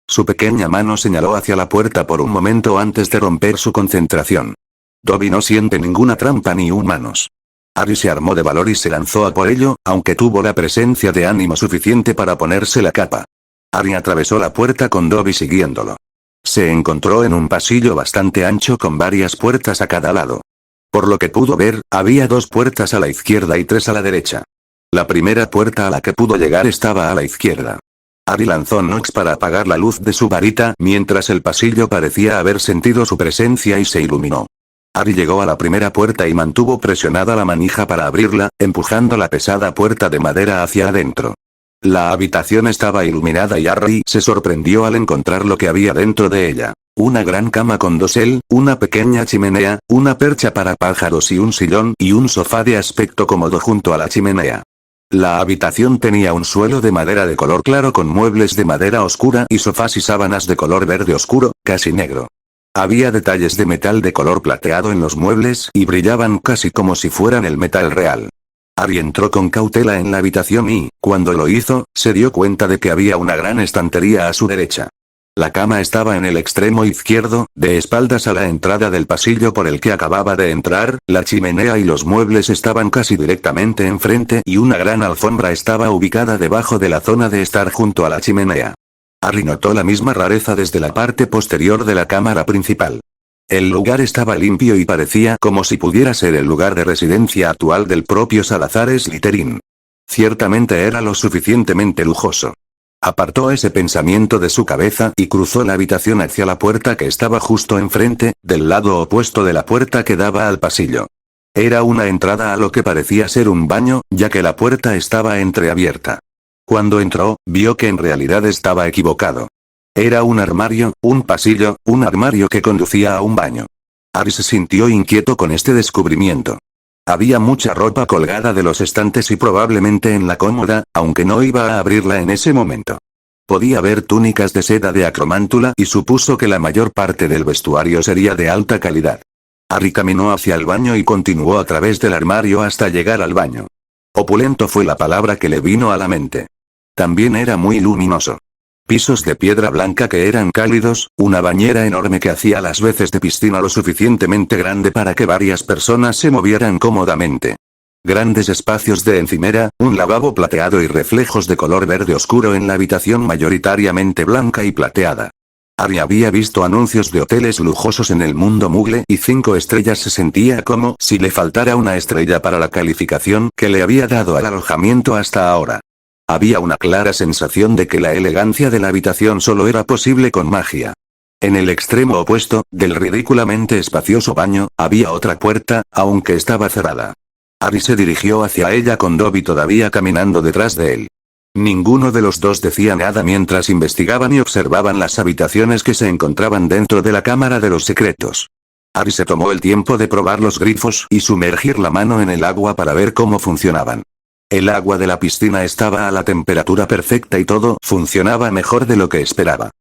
S1: Su pequeña mano señaló hacia la puerta por un momento antes de romper su concentración. Dobby no siente ninguna trampa ni humanos. Harry se armó de valor y se lanzó a por ello, aunque tuvo la presencia de ánimo suficiente para ponerse la capa. Harry atravesó la puerta con Dobby siguiéndolo. Se encontró en un pasillo bastante ancho con varias puertas a cada lado. Por lo que pudo ver, había 2 puertas a la izquierda y 3 a la derecha. La primera puerta a la que pudo llegar estaba a la izquierda. Harry lanzó Nox para apagar la luz de su varita, mientras el pasillo parecía haber sentido su presencia y se iluminó. Harry llegó a la primera puerta y mantuvo presionada la manija para abrirla, empujando la pesada puerta de madera hacia adentro. La habitación estaba iluminada y Harry se sorprendió al encontrar lo que había dentro de ella. Una gran cama con dosel, una pequeña chimenea, una percha para pájaros y un sillón y un sofá de aspecto cómodo junto a la chimenea. La habitación tenía un suelo de madera de color claro con muebles de madera oscura y sofás y sábanas de color verde oscuro, casi negro. Había detalles de metal de color plateado en los muebles y brillaban casi como si fueran el metal real. Harry entró con cautela en la habitación y, cuando lo hizo, se dio cuenta de que había una gran estantería a su derecha. La cama estaba en el extremo izquierdo, de espaldas a la entrada del pasillo por el que acababa de entrar, la chimenea y los muebles estaban casi directamente enfrente y una gran alfombra estaba ubicada debajo de la zona de estar junto a la chimenea. Harry notó la misma rareza desde la parte posterior de la cámara principal. El lugar estaba limpio y parecía como si pudiera ser el lugar de residencia actual del propio Salazar Slytherin. Ciertamente era lo suficientemente lujoso. Apartó ese pensamiento de su cabeza y cruzó la habitación hacia la puerta que estaba justo enfrente, del lado opuesto de la puerta que daba al pasillo. Era una entrada a lo que parecía ser un baño, ya que la puerta estaba entreabierta. Cuando entró, vio que en realidad estaba equivocado. Era un armario, un pasillo, un armario que conducía a un baño. Harry se sintió inquieto con este descubrimiento. Había mucha ropa colgada de los estantes y probablemente en la cómoda, aunque no iba a abrirla en ese momento. Podía ver túnicas de seda de acromántula y supuso que la mayor parte del vestuario sería de alta calidad. Harry caminó hacia el baño y continuó a través del armario hasta llegar al baño. Opulento fue la palabra que le vino a la mente. También era muy luminoso. Pisos de piedra blanca que eran cálidos, una bañera enorme que hacía las veces de piscina lo suficientemente grande para que varias personas se movieran cómodamente. Grandes espacios de encimera, un lavabo plateado y reflejos de color verde oscuro en la habitación mayoritariamente blanca y plateada. Ari había visto anuncios de hoteles lujosos en el mundo Mugle y 5 estrellas se sentía como si le faltara una estrella para la calificación que le había dado al alojamiento hasta ahora. Había una clara sensación de que la elegancia de la habitación solo era posible con magia. En el extremo opuesto, del ridículamente espacioso baño, había otra puerta, aunque estaba cerrada. Ari se dirigió hacia ella con Dobby todavía caminando detrás de él. Ninguno de los dos decía nada mientras investigaban y observaban las habitaciones que se encontraban dentro de la cámara de los secretos. Ari se tomó el tiempo de probar los grifos y sumergir la mano en el agua para ver cómo funcionaban. El agua de la piscina estaba a la temperatura perfecta y todo funcionaba mejor de lo que esperaba.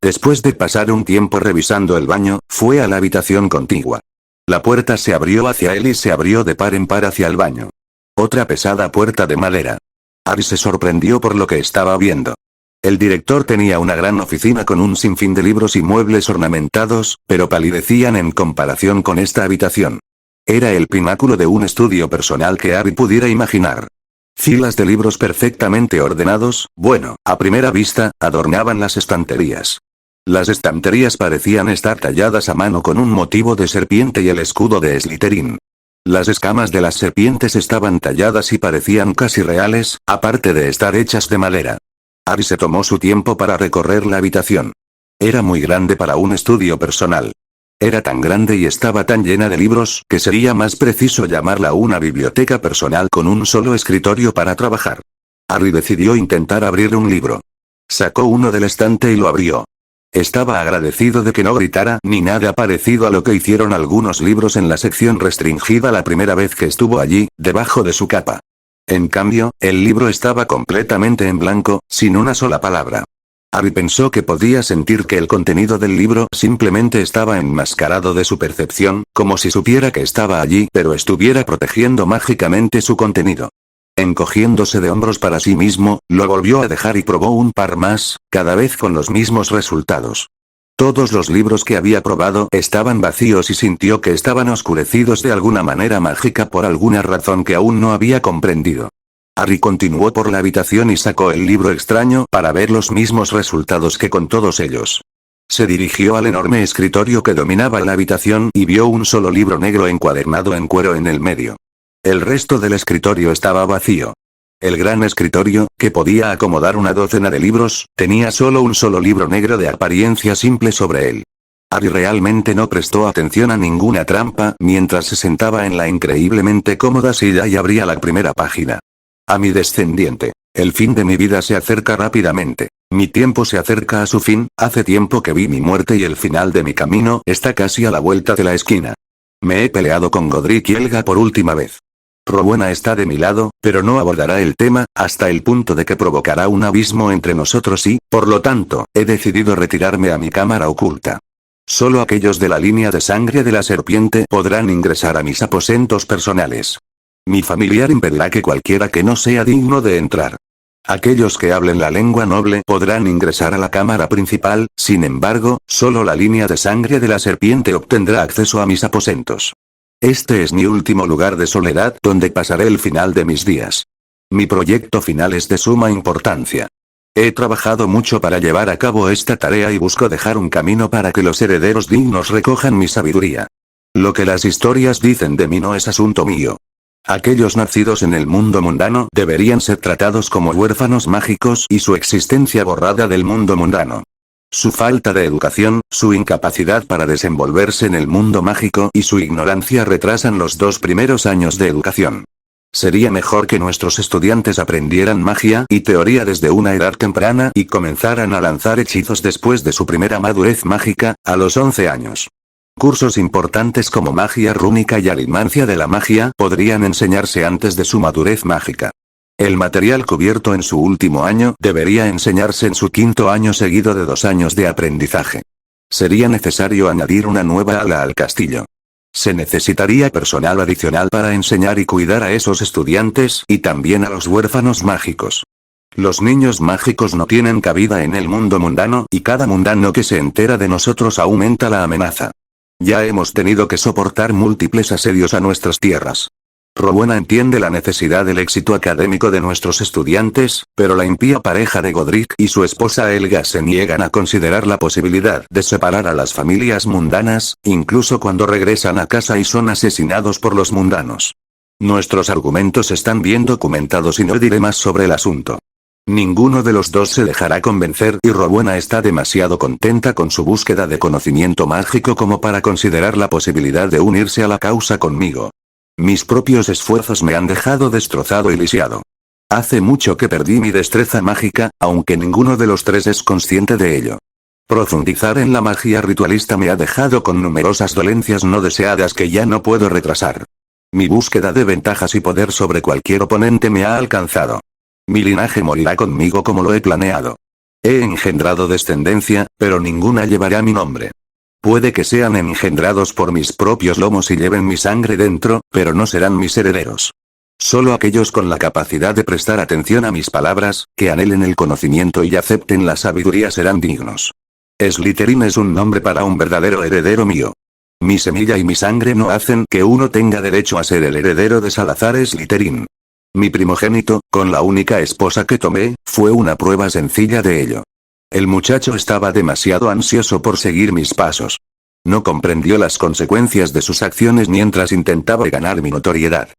S1: Después de pasar un tiempo revisando el baño, fue a la habitación contigua. La puerta se abrió hacia él y se abrió de par en par hacia el baño. Otra pesada puerta de madera. Ari se sorprendió por lo que estaba viendo. El director tenía una gran oficina con un sinfín de libros y muebles ornamentados, pero palidecían en comparación con esta habitación. Era el pináculo de un estudio personal que Ari pudiera imaginar. Filas de libros perfectamente ordenados, bueno, a primera vista, adornaban las estanterías. Las estanterías parecían estar talladas a mano con un motivo de serpiente y el escudo de Slytherin. Las escamas de las serpientes estaban talladas y parecían casi reales, aparte de estar hechas de madera. Ari se tomó su tiempo para recorrer la habitación. Era muy grande para un estudio personal. Era tan grande y estaba tan llena de libros que sería más preciso llamarla una biblioteca personal con un solo escritorio para trabajar. Ari decidió intentar abrir un libro. Sacó uno del estante y lo abrió. Estaba agradecido de que no gritara ni nada parecido a lo que hicieron algunos libros en la sección restringida la primera vez que estuvo allí, debajo de su capa. En cambio, el libro estaba completamente en blanco, sin una sola palabra. Ari pensó que podía sentir que el contenido del libro simplemente estaba enmascarado de su percepción, como si supiera que estaba allí pero estuviera protegiendo mágicamente su contenido. Encogiéndose de hombros para sí mismo, lo volvió a dejar y probó un par más, cada vez con los mismos resultados. Todos los libros que había probado estaban vacíos y sintió que estaban oscurecidos de alguna manera mágica por alguna razón que aún no había comprendido. Ari continuó por la habitación y sacó el libro extraño para ver los mismos resultados que con todos ellos. Se dirigió al enorme escritorio que dominaba la habitación y vio un solo libro negro encuadernado en cuero en el medio. El resto del escritorio estaba vacío. El gran escritorio, que podía acomodar una docena de libros, tenía solo un solo libro negro de apariencia simple sobre él. Ari realmente no prestó atención a ninguna trampa mientras se sentaba en la increíblemente cómoda silla y abría la primera página. A mi descendiente. El fin de mi vida se acerca rápidamente. Mi tiempo se acerca a su fin, hace tiempo que vi mi muerte y el final de mi camino está casi a la vuelta de la esquina. Me he peleado con Godric y Helga por última vez. Rowena está de mi lado, pero no abordará el tema, hasta el punto de que provocará un abismo entre nosotros y, por lo tanto, he decidido retirarme a mi cámara oculta. Solo aquellos de la línea de sangre de la serpiente podrán ingresar a mis aposentos personales. Mi familiar impedirá que cualquiera que no sea digno de entrar. Aquellos que hablen la lengua noble podrán ingresar a la cámara principal, sin embargo, solo la línea de sangre de la serpiente obtendrá acceso a mis aposentos. Este es mi último lugar de soledad donde pasaré el final de mis días. Mi proyecto final es de suma importancia. He trabajado mucho para llevar a cabo esta tarea y busco dejar un camino para que los herederos dignos recojan mi sabiduría. Lo que las historias dicen de mí no es asunto mío. Aquellos nacidos en el mundo mundano deberían ser tratados como huérfanos mágicos y su existencia borrada del mundo mundano. Su falta de educación, su incapacidad para desenvolverse en el mundo mágico y su ignorancia retrasan los 2 primeros años de educación. Sería mejor que nuestros estudiantes aprendieran magia y teoría desde una edad temprana y comenzaran a lanzar hechizos después de su primera madurez mágica, a los 11 años. Cursos importantes como magia rúnica y aritmancia de la magia podrían enseñarse antes de su madurez mágica. El material cubierto en su último año debería enseñarse en su 5.º año seguido de 2 años de aprendizaje. Sería necesario añadir una nueva ala al castillo. Se necesitaría personal adicional para enseñar y cuidar a esos estudiantes y también a los huérfanos mágicos. Los niños mágicos no tienen cabida en el mundo mundano y cada mundano que se entera de nosotros aumenta la amenaza. Ya hemos tenido que soportar múltiples asedios a nuestras tierras. Rowena entiende la necesidad del éxito académico de nuestros estudiantes, pero la impía pareja de Godric y su esposa Helga se niegan a considerar la posibilidad de separar a las familias mundanas, incluso cuando regresan a casa y son asesinados por los mundanos. Nuestros argumentos están bien documentados y no diré más sobre el asunto. Ninguno de los dos se dejará convencer y Rowena está demasiado contenta con su búsqueda de conocimiento mágico como para considerar la posibilidad de unirse a la causa conmigo. Mis propios esfuerzos me han dejado destrozado y lisiado. Hace mucho que perdí mi destreza mágica, aunque ninguno de los tres es consciente de ello. Profundizar en la magia ritualista me ha dejado con numerosas dolencias no deseadas que ya no puedo retrasar. Mi búsqueda de ventajas y poder sobre cualquier oponente me ha alcanzado. Mi linaje morirá conmigo como lo he planeado. He engendrado descendencia, pero ninguna llevará mi nombre. Puede que sean engendrados por mis propios lomos y lleven mi sangre dentro, pero no serán mis herederos. Solo aquellos con la capacidad de prestar atención a mis palabras, que anhelen el conocimiento y acepten la sabiduría serán dignos. Slytherin es un nombre para un verdadero heredero mío. Mi semilla y mi sangre no hacen que uno tenga derecho a ser el heredero de Salazar Slytherin. Mi primogénito, con la única esposa que tomé, fue una prueba sencilla de ello. El muchacho estaba demasiado ansioso por seguir mis pasos. No comprendió las consecuencias de sus acciones mientras intentaba ganar mi notoriedad.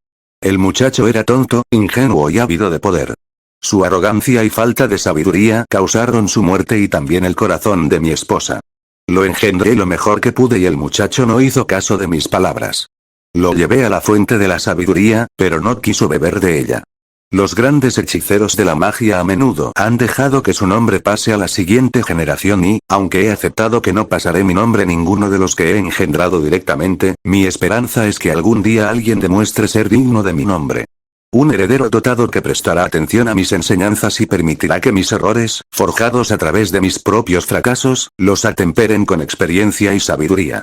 S1: El muchacho era tonto, ingenuo y ávido de poder. Su arrogancia y falta de sabiduría causaron su muerte y también el corazón de mi esposa. Lo engendré lo mejor que pude y el muchacho no hizo caso de mis palabras. Lo llevé a la fuente de la sabiduría, pero no quiso beber de ella. Los grandes hechiceros de la magia a menudo han dejado que su nombre pase a la siguiente generación y, aunque he aceptado que no pasaré mi nombre ninguno de los que he engendrado directamente, mi esperanza es que algún día alguien demuestre ser digno de mi nombre. Un heredero dotado que prestará atención a mis enseñanzas y permitirá que mis errores, forjados a través de mis propios fracasos, los atemperen con experiencia y sabiduría.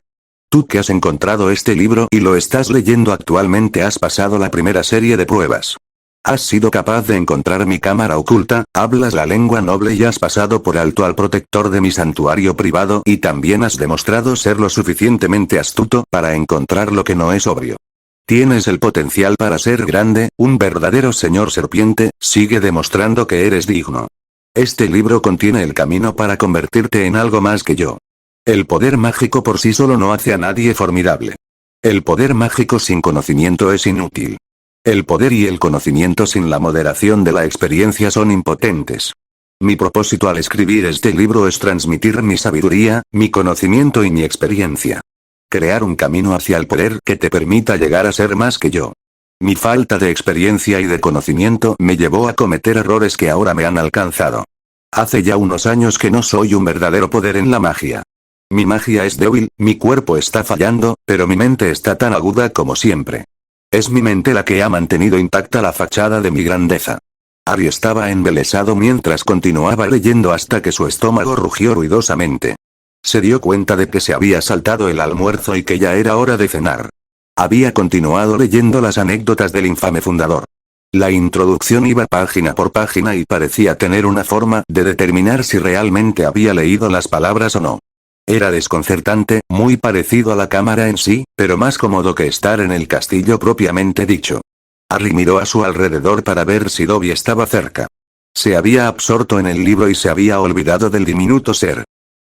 S1: Tú que has encontrado este libro y lo estás leyendo actualmente has pasado la primera serie de pruebas. Has sido capaz de encontrar mi cámara oculta, hablas la lengua noble y has pasado por alto al protector de mi santuario privado y también has demostrado ser lo suficientemente astuto para encontrar lo que no es obvio. Tienes el potencial para ser grande, un verdadero señor serpiente, sigue demostrando que eres digno. Este libro contiene el camino para convertirte en algo más que yo. El poder mágico por sí solo no hace a nadie formidable. El poder mágico sin conocimiento es inútil. El poder y el conocimiento sin la moderación de la experiencia son impotentes. Mi propósito al escribir este libro es transmitir mi sabiduría, mi conocimiento y mi experiencia. Crear un camino hacia el poder que te permita llegar a ser más que yo. Mi falta de experiencia y de conocimiento me llevó a cometer errores que ahora me han alcanzado. Hace ya unos años que no soy un verdadero poder en la magia. Mi magia es débil, mi cuerpo está fallando, pero mi mente está tan aguda como siempre. Es mi mente la que ha mantenido intacta la fachada de mi grandeza. Harry estaba embelesado mientras continuaba leyendo hasta que su estómago rugió ruidosamente. Se dio cuenta de que se había saltado el almuerzo y que ya era hora de cenar. Había continuado leyendo las anécdotas del infame fundador. La introducción iba página por página y parecía tener una forma de determinar si realmente había leído las palabras o no. Era desconcertante, muy parecido a la cámara en sí, pero más cómodo que estar en el castillo propiamente dicho. Harry miró a su alrededor para ver si Dobby estaba cerca. Se había absorto en el libro y se había olvidado del diminuto ser.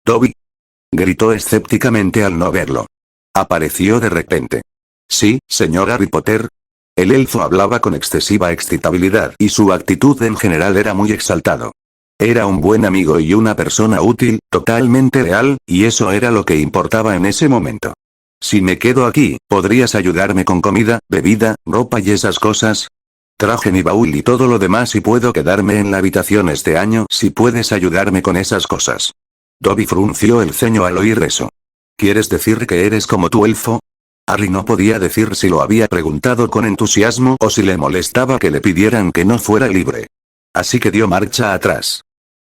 S1: «¿Dobby?», gritó escépticamente al no verlo. Apareció de repente. «Sí, señor Harry Potter». El elfo hablaba con excesiva excitabilidad y su actitud en general era muy exaltado. Era un buen amigo y una persona útil, totalmente leal, y eso era lo que importaba en ese momento. «Si me quedo aquí, ¿podrías ayudarme con comida, bebida, ropa y esas cosas? Traje mi baúl y todo lo demás y puedo quedarme en la habitación este año si puedes ayudarme con esas cosas». Dobby frunció el ceño al oír eso. «¿Quieres decir que eres como tu elfo?». Harry no podía decir si lo había preguntado con entusiasmo o si le molestaba que le pidieran que no fuera libre. Así que dio marcha atrás.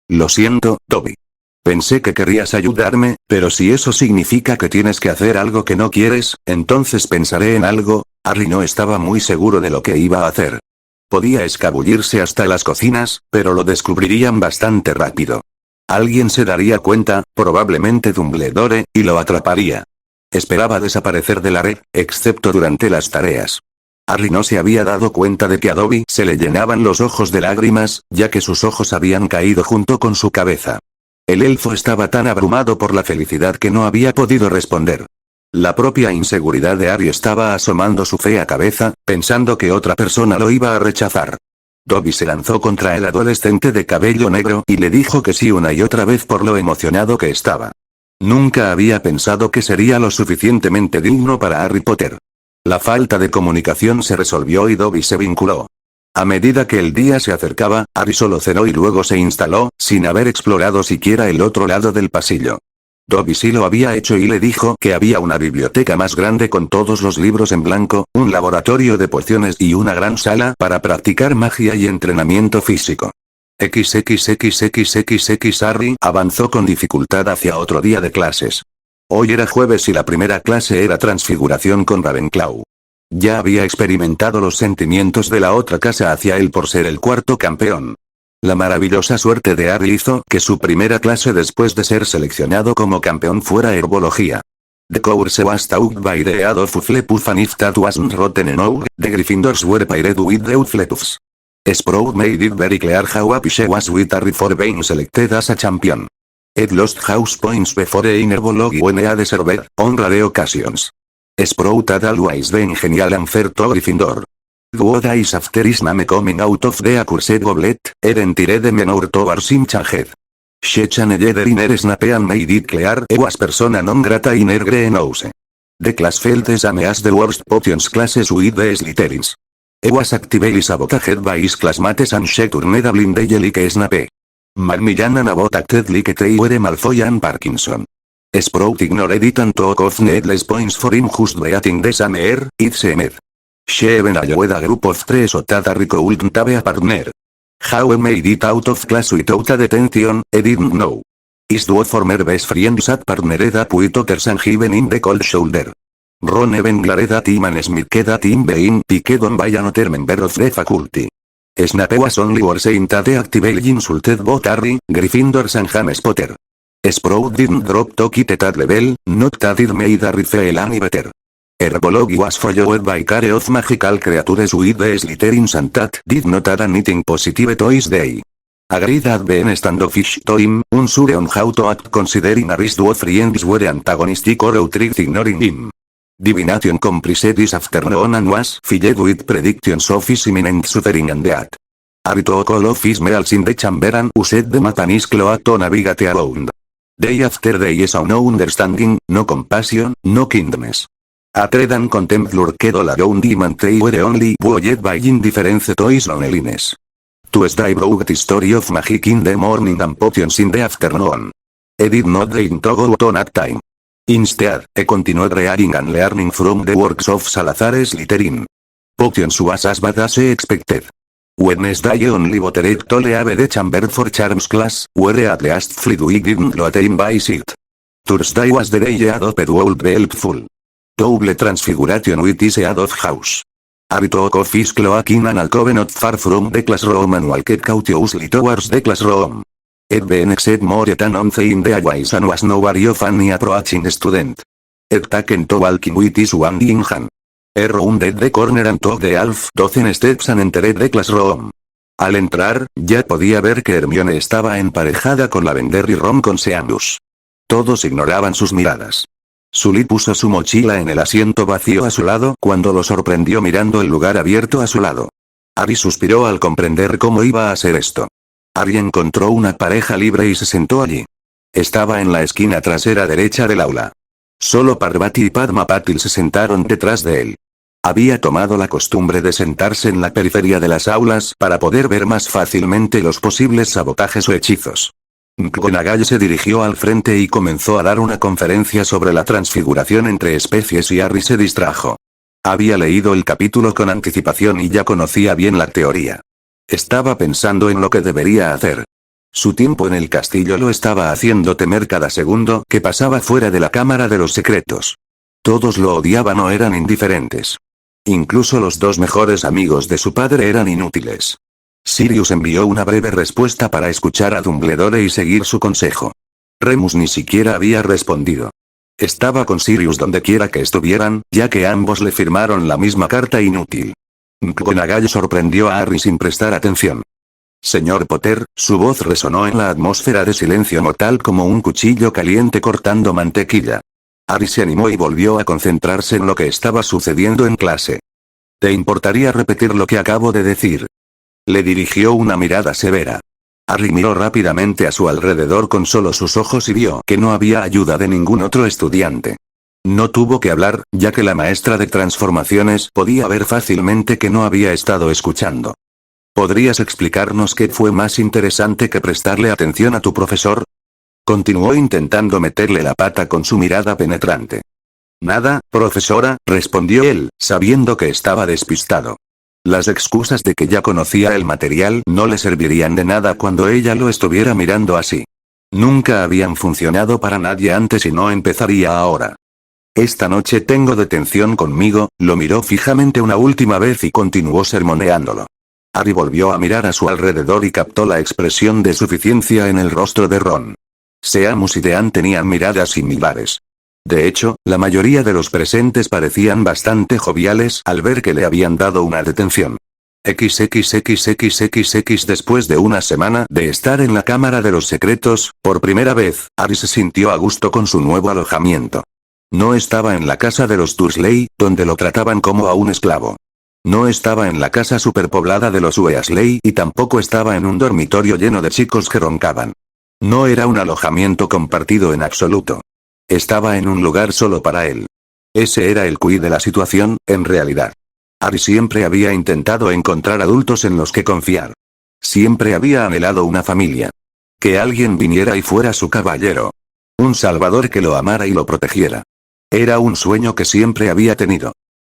S1: «Lo siento, Dobby. Pensé que querías ayudarme, pero si eso significa que tienes que hacer algo que no quieres, entonces pensaré en algo». Harry no estaba muy seguro de lo que iba a hacer. Podía escabullirse hasta las cocinas, pero lo descubrirían bastante rápido. Alguien se daría cuenta, probablemente Dumbledore, y lo atraparía. Esperaba desaparecer de la red, excepto durante las tareas. Harry no se había dado cuenta de que a Dobby se le llenaban los ojos de lágrimas, ya que sus ojos habían caído junto con su cabeza. El elfo estaba tan abrumado por la felicidad que no había podido responder. La propia inseguridad de Harry estaba asomando su fea cabeza, pensando que otra persona lo iba a rechazar. Dobby se lanzó contra el adolescente de cabello negro y le dijo que sí una y otra vez por lo emocionado que estaba. Nunca había pensado que sería lo suficientemente digno para Harry Potter. La falta de comunicación se resolvió y Dobby se vinculó. A medida que el día se acercaba, Harry solo cenó y luego se instaló, sin haber explorado siquiera el otro lado del pasillo. Dobby sí lo había hecho y le dijo que había una biblioteca más grande con todos los libros en blanco, un laboratorio de pociones y una gran sala para practicar magia y entrenamiento físico. XXXXXX Harry avanzó con dificultad hacia otro día de clases. Hoy era jueves y la primera clase era Transfiguración con Ravenclaw. Ya había experimentado los sentimientos de la otra casa hacia él por ser el cuarto campeón. La maravillosa suerte de Harry hizo que su primera clase después de ser seleccionado como campeón fuera herbología. The course was taught by the head of Hufflepuff and if that wasn't rotten enough, the Gryffindors were paired with the Hufflepuffs. Sprout made it very clear how happy she was with Harry for being selected as a champion. It lost house points before in herbology when he had served, on rare occasions. Sprout had always been genial and fair to Gryffindor. 2 days after his name coming out of the accursed goblet, Eren tired the menor towards him changed. She changed in Snape and made it clear he was persona non grata in her greenhouse. The class felt the same as the worst potions classes with the Slytherins. He was actively sabotaged by his classmates and she turned a blind eye like Snape. Macmillan and Abbott acted like they were Malfoy and Parkinson. Sprout ignored it and took off needless points for him just beating the same air, it seemed. She even allowed a group of 3 so that Harry couldn't have a partner. How he made it out of class without a detention, I didn't know. His 2 former best friends had partnered up with others and given him the cold shoulder. Ron even glared at him and smirked at him being picked on by another member of the faculty. Snape was only worse in that he actively insulted both Harry, Gryffindors and James Potter. Sprout didn't drop to it at that level, not that it made Harry feel any better. Herbology was followed by care of magical creatures with the Slytherins and that did not add anything positive to his day. Agreed had been standoffish to him, unsure on how to act considering Harry's 2 friends were antagonistic or outright ignoring him. Divination comprised this afternoon and was filled with predictions of his imminent suffering and death. Harry took all of his meals in the chamber and used the Matanis cloak to navigate around. Day after day saw no understanding, no compassion, no kindness. Hatred and contempt lurked all around him and they were only buoyed by indifference to his loneliness. Tuesday brought the story of magic in the morning and potions in the afternoon. He did not deign to go to nap time. Instead, he continued reading and learning from the works of Salazar Slytherin. Potions was as bad as he expected. Wednesday only voted to leave the chamber for charms class, where at last Flitwick didn't lot him by it. Thursday was the day he adopted would be helpful. Double transfiguration with his head of house. Harry took off his cloak in an alcove not far from the classroom and walked cautiously towards the classroom. He'd been except more than 11 in the airways and was no very of any approaching student. He'd taken to walking with his wand in hand. He rounded the corner and took the half dozen steps and entered the classroom. Al entrar, ya podía ver que Hermione estaba emparejada con Lavender y Ron con Seamus. Todos ignoraban sus miradas. Sully puso su mochila en el asiento vacío a su lado cuando lo sorprendió mirando el lugar abierto a su lado. Harry suspiró al comprender cómo iba a ser esto. Harry encontró una pareja libre y se sentó allí. Estaba en la esquina trasera derecha del aula. Solo Parvati y Padma Patil se sentaron detrás de él. Había tomado la costumbre de sentarse en la periferia de las aulas para poder ver más fácilmente los posibles sabotajes o hechizos. McGonagall se dirigió al frente y comenzó a dar una conferencia sobre la transfiguración entre especies y Harry se distrajo. Había leído el capítulo con anticipación y ya conocía bien la teoría. Estaba pensando en lo que debería hacer. Su tiempo en el castillo lo estaba haciendo temer cada segundo que pasaba fuera de la Cámara de los Secretos. Todos lo odiaban o eran indiferentes. Incluso los 2 mejores amigos de su padre eran inútiles. Sirius envió una breve respuesta para escuchar a Dumbledore y seguir su consejo. Remus ni siquiera había respondido. Estaba con Sirius donde quiera que estuvieran, ya que ambos le firmaron la misma carta inútil. McGonagall sorprendió a Harry sin prestar atención. Señor Potter, su voz resonó en la atmósfera de silencio mortal como un cuchillo caliente cortando mantequilla. Harry se animó y volvió a concentrarse en lo que estaba sucediendo en clase. ¿Te importaría repetir lo que acabo de decir? Le dirigió una mirada severa. Harry miró rápidamente a su alrededor con solo sus ojos y vio que no había ayuda de ningún otro estudiante. No tuvo que hablar, ya que la maestra de transformaciones podía ver fácilmente que no había estado escuchando. ¿Podrías explicarnos qué fue más interesante que prestarle atención a tu profesor? Continuó intentando meterle la pata con su mirada penetrante. Nada, profesora, respondió él, sabiendo que estaba despistado. Las excusas de que ya conocía el material no le servirían de nada cuando ella lo estuviera mirando así. Nunca habían funcionado para nadie antes y no empezaría ahora. Esta noche tengo detención conmigo, lo miró fijamente una última vez y continuó sermoneándolo. Harry volvió a mirar a su alrededor y captó la expresión de suficiencia en el rostro de Ron. Seamus y Dean tenían miradas similares. De hecho, la mayoría de los presentes parecían bastante joviales al ver que le habían dado una detención. XXXXXX después de una semana de estar en la Cámara de los Secretos, por primera vez, Harry se sintió a gusto con su nuevo alojamiento. No estaba en la casa de los Dursley, donde lo trataban como a un esclavo. No estaba en la casa superpoblada de los Weasley y tampoco estaba en un dormitorio lleno de chicos que roncaban. No era un alojamiento compartido en absoluto. Estaba en un lugar solo para él. Ese era el quid de la situación, en realidad. Harry siempre había intentado encontrar adultos en los que confiar. Siempre había anhelado una familia. Que alguien viniera y fuera su caballero. Un salvador que lo amara y lo protegiera. Era un sueño que siempre había tenido.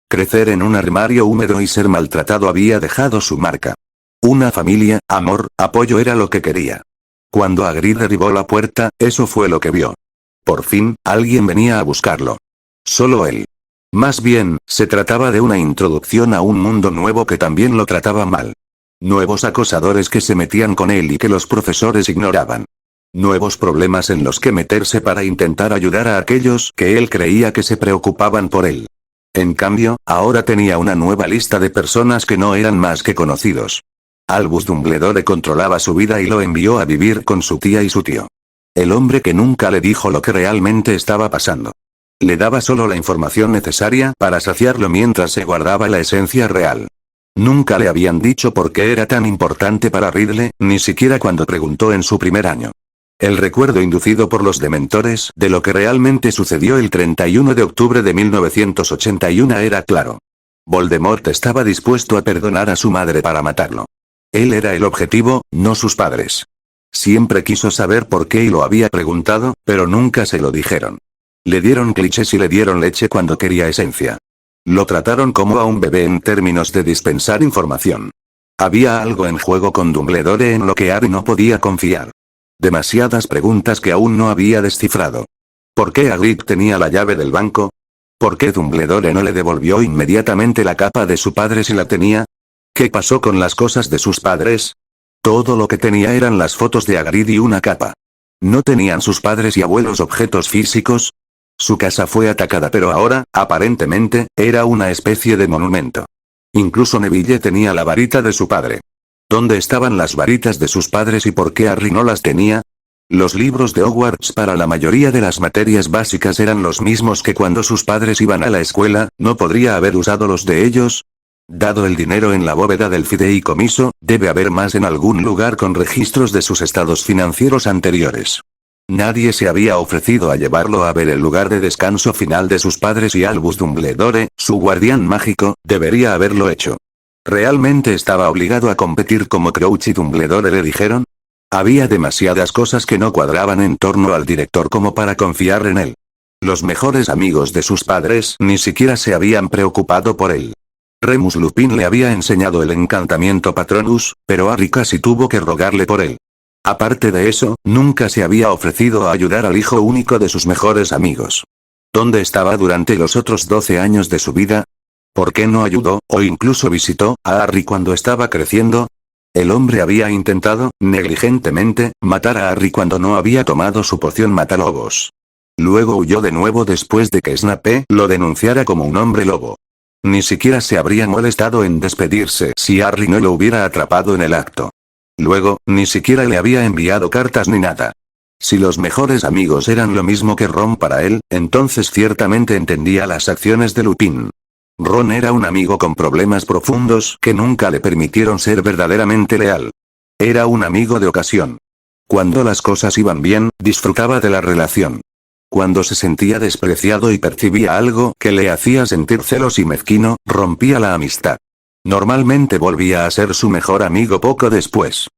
S1: Crecer en un armario húmedo y ser maltratado había dejado su marca. Una familia, amor, apoyo era lo que quería. Cuando Hagrid derribó la puerta, eso fue lo que vio. Por fin, alguien venía a buscarlo. Solo él. Más bien, se trataba de una introducción a un mundo nuevo que también lo trataba mal. Nuevos acosadores que se metían con él y que los profesores ignoraban. Nuevos problemas en los que meterse para intentar ayudar a aquellos que él creía que se preocupaban por él. En cambio, ahora tenía una nueva lista de personas que no eran más que conocidos. Albus Dumbledore controlaba su vida y lo envió a vivir con su tía y su tío. El hombre que nunca le dijo lo que realmente estaba pasando. Le daba solo la información necesaria para saciarlo mientras se guardaba la esencia real. Nunca le habían dicho por qué era tan importante para Ridley, ni siquiera cuando preguntó en su primer año. El recuerdo inducido por los dementores de lo que realmente sucedió el 31 de octubre de 1981 era claro. Voldemort estaba dispuesto a perdonar a su madre para matarlo. Él era el objetivo, no sus padres. Siempre quiso saber por qué y lo había preguntado, pero nunca se lo dijeron. Le dieron clichés y le dieron leche cuando quería esencia. Lo trataron como a un bebé en términos de dispensar información. Había algo en juego con Dumbledore en lo que Harry no podía confiar. Demasiadas preguntas que aún no había descifrado. ¿Por qué Hagrid tenía la llave del banco? ¿Por qué Dumbledore no le devolvió inmediatamente la capa de su padre si la tenía? ¿Qué pasó con las cosas de sus padres? Todo lo que tenía eran las fotos de Hagrid y una capa. ¿No tenían sus padres y abuelos objetos físicos? Su casa fue atacada pero ahora, aparentemente, era una especie de monumento. Incluso Neville tenía la varita de su padre. ¿Dónde estaban las varitas de sus padres y por qué Harry no las tenía? Los libros de Hogwarts para la mayoría de las materias básicas eran los mismos que cuando sus padres iban a la escuela, ¿no podría haber usado los de ellos? Dado el dinero en la bóveda del fideicomiso, debe haber más en algún lugar con registros de sus estados financieros anteriores. Nadie se había ofrecido a llevarlo a ver el lugar de descanso final de sus padres y Albus Dumbledore, su guardián mágico, debería haberlo hecho. ¿Realmente estaba obligado a competir como Crouch y Dumbledore le dijeron? Había demasiadas cosas que no cuadraban en torno al director como para confiar en él. Los mejores amigos de sus padres ni siquiera se habían preocupado por él. Remus Lupin le había enseñado el encantamiento Patronus, pero Harry casi tuvo que rogarle por él. Aparte de eso, nunca se había ofrecido a ayudar al hijo único de sus mejores amigos. ¿Dónde estaba durante los otros 12 años de su vida? ¿Por qué no ayudó, o incluso visitó, a Harry cuando estaba creciendo? El hombre había intentado, negligentemente, matar a Harry cuando no había tomado su poción matalobos. Luego huyó de nuevo después de que Snape lo denunciara como un hombre lobo. Ni siquiera se habría molestado en despedirse si Harry no lo hubiera atrapado en el acto. Luego, ni siquiera le había enviado cartas ni nada. Si los mejores amigos eran lo mismo que Ron para él, entonces ciertamente entendía las acciones de Lupin. Ron era un amigo con problemas profundos que nunca le permitieron ser verdaderamente leal. Era un amigo de ocasión. Cuando las cosas iban bien, disfrutaba de la relación. Cuando se sentía despreciado y percibía algo que le hacía sentir celos y mezquino, rompía la amistad. Normalmente volvía a ser su mejor amigo poco después.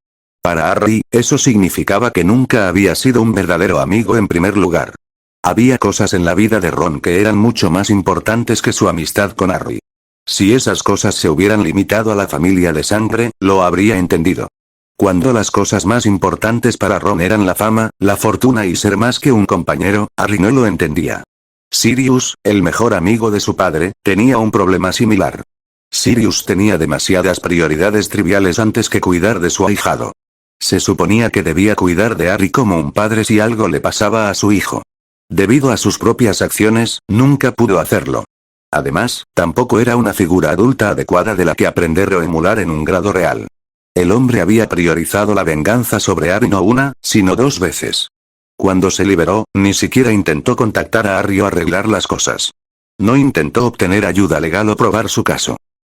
S1: Para Harry, eso significaba que nunca había sido un verdadero amigo en primer lugar. Había cosas en la vida de Ron que eran mucho más importantes que su amistad con Harry. Si esas cosas se hubieran limitado a la familia de sangre, lo habría entendido. Cuando las cosas más importantes para Ron eran la fama, la fortuna y ser más que un compañero, Harry no lo entendía. Sirius, el mejor amigo de su padre, tenía un problema similar. Sirius tenía demasiadas prioridades triviales antes que cuidar de su ahijado. Se suponía que debía cuidar de Harry como un padre si algo le pasaba a su hijo. Debido a sus propias acciones, nunca pudo hacerlo. Además, tampoco era una figura adulta adecuada de la que aprender o emular en un grado real. El hombre había priorizado la venganza sobre Harry no una, sino 2 veces. Cuando se liberó, ni siquiera intentó contactar a Harry o arreglar las cosas. No intentó obtener ayuda legal o probar su caso.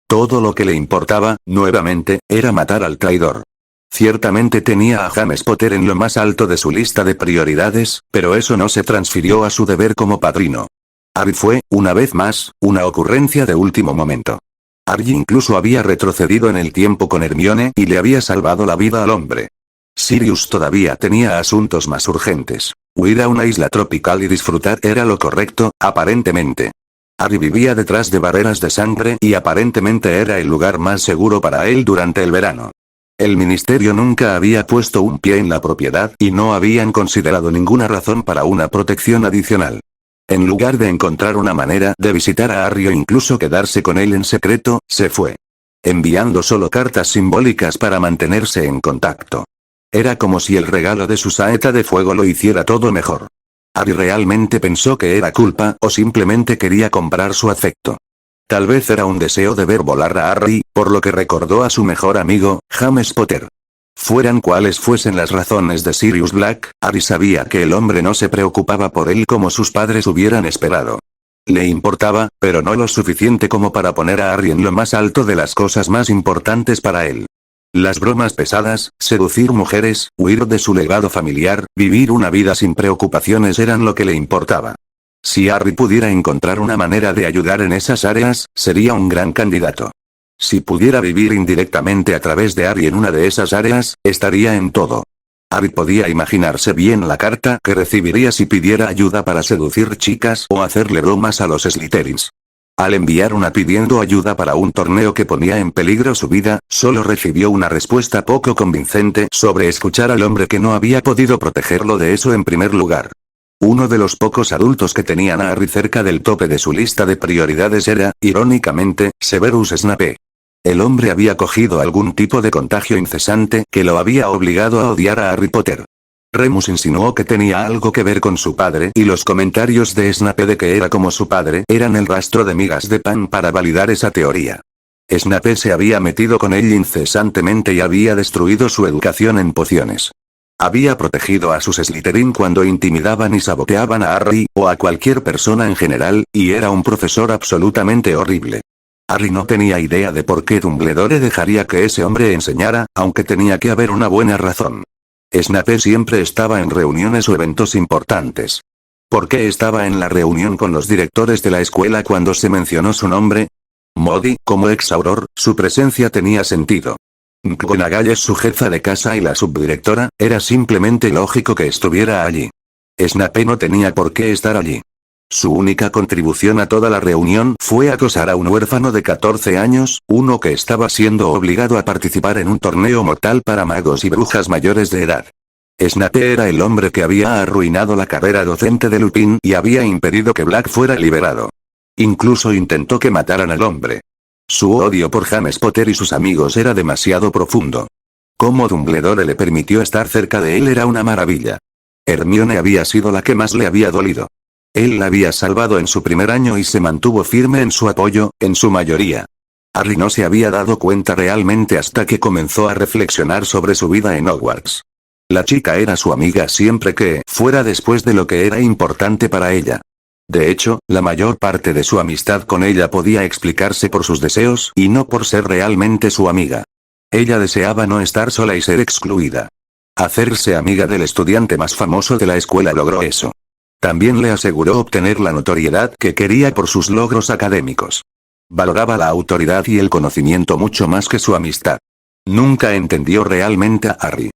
S1: Todo lo que le importaba, nuevamente, era matar al traidor. Ciertamente tenía a James Potter en lo más alto de su lista de prioridades, pero eso no se transfirió a su deber como padrino. Harry fue, una vez más, una ocurrencia de último momento. Harry incluso había retrocedido en el tiempo con Hermione y le había salvado la vida al hombre. Sirius todavía tenía asuntos más urgentes. Huir a una isla tropical y disfrutar era lo correcto, aparentemente. Harry vivía detrás de barreras de sangre y aparentemente era el lugar más seguro para él durante el verano. El ministerio nunca había puesto un pie en la propiedad y no habían considerado ninguna razón para una protección adicional. En lugar de encontrar una manera de visitar a Harry o incluso quedarse con él en secreto, se fue. Enviando solo cartas simbólicas para mantenerse en contacto. Era como si el regalo de su saeta de fuego lo hiciera todo mejor. Harry realmente pensó que era culpa o simplemente quería comprar su afecto. Tal vez era un deseo de ver volar a Harry, por lo que recordó a su mejor amigo, James Potter. Fueran cuales fuesen las razones de Sirius Black, Harry sabía que el hombre no se preocupaba por él como sus padres hubieran esperado. Le importaba, pero no lo suficiente como para poner a Harry en lo más alto de las cosas más importantes para él. Las bromas pesadas, seducir mujeres, huir de su legado familiar, vivir una vida sin preocupaciones eran lo que le importaba. Si Harry pudiera encontrar una manera de ayudar en esas áreas, sería un gran candidato. Si pudiera vivir indirectamente a través de Harry en una de esas áreas, estaría en todo. Harry podía imaginarse bien la carta que recibiría si pidiera ayuda para seducir chicas o hacerle bromas a los Slytherins. Al enviar una pidiendo ayuda para un torneo que ponía en peligro su vida, solo recibió una respuesta poco convincente sobre escuchar al hombre que no había podido protegerlo de eso en primer lugar. Uno de los pocos adultos que tenían a Harry cerca del tope de su lista de prioridades era, irónicamente, Severus Snape. El hombre había cogido algún tipo de contagio incesante que lo había obligado a odiar a Harry Potter. Remus insinuó que tenía algo que ver con su padre y los comentarios de Snape de que era como su padre eran el rastro de migas de pan para validar esa teoría. Snape se había metido con él incesantemente y había destruido su educación en pociones. Había protegido a sus Slytherin cuando intimidaban y saboteaban a Harry, o a cualquier persona en general, y era un profesor absolutamente horrible. Harry no tenía idea de por qué Dumbledore dejaría que ese hombre enseñara, aunque tenía que haber una buena razón. Snape siempre estaba en reuniones o eventos importantes. ¿Por qué estaba en la reunión con los directores de la escuela cuando se mencionó su nombre? Modi, como ex-auror, su presencia tenía sentido. McGonagall es su jefa de casa y la subdirectora, era simplemente lógico que estuviera allí. Snape no tenía por qué estar allí. Su única contribución a toda la reunión fue acosar a un huérfano de 14 años, uno que estaba siendo obligado a participar en un torneo mortal para magos y brujas mayores de edad. Snape era el hombre que había arruinado la carrera docente de Lupin y había impedido que Black fuera liberado. Incluso intentó que mataran al hombre. Su odio por James Potter y sus amigos era demasiado profundo. Cómo Dumbledore le permitió estar cerca de él era una maravilla. Hermione había sido la que más le había dolido. Él la había salvado en su primer año y se mantuvo firme en su apoyo, en su mayoría. Harry no se había dado cuenta realmente hasta que comenzó a reflexionar sobre su vida en Hogwarts. La chica era su amiga siempre que fuera después de lo que era importante para ella. De hecho, la mayor parte de su amistad con ella podía explicarse por sus deseos y no por ser realmente su amiga. Ella deseaba no estar sola y ser excluida. Hacerse amiga del estudiante más famoso de la escuela logró eso. También le aseguró obtener la notoriedad que quería por sus logros académicos. Valoraba la autoridad y el conocimiento mucho más que su amistad. Nunca entendió realmente a Harry.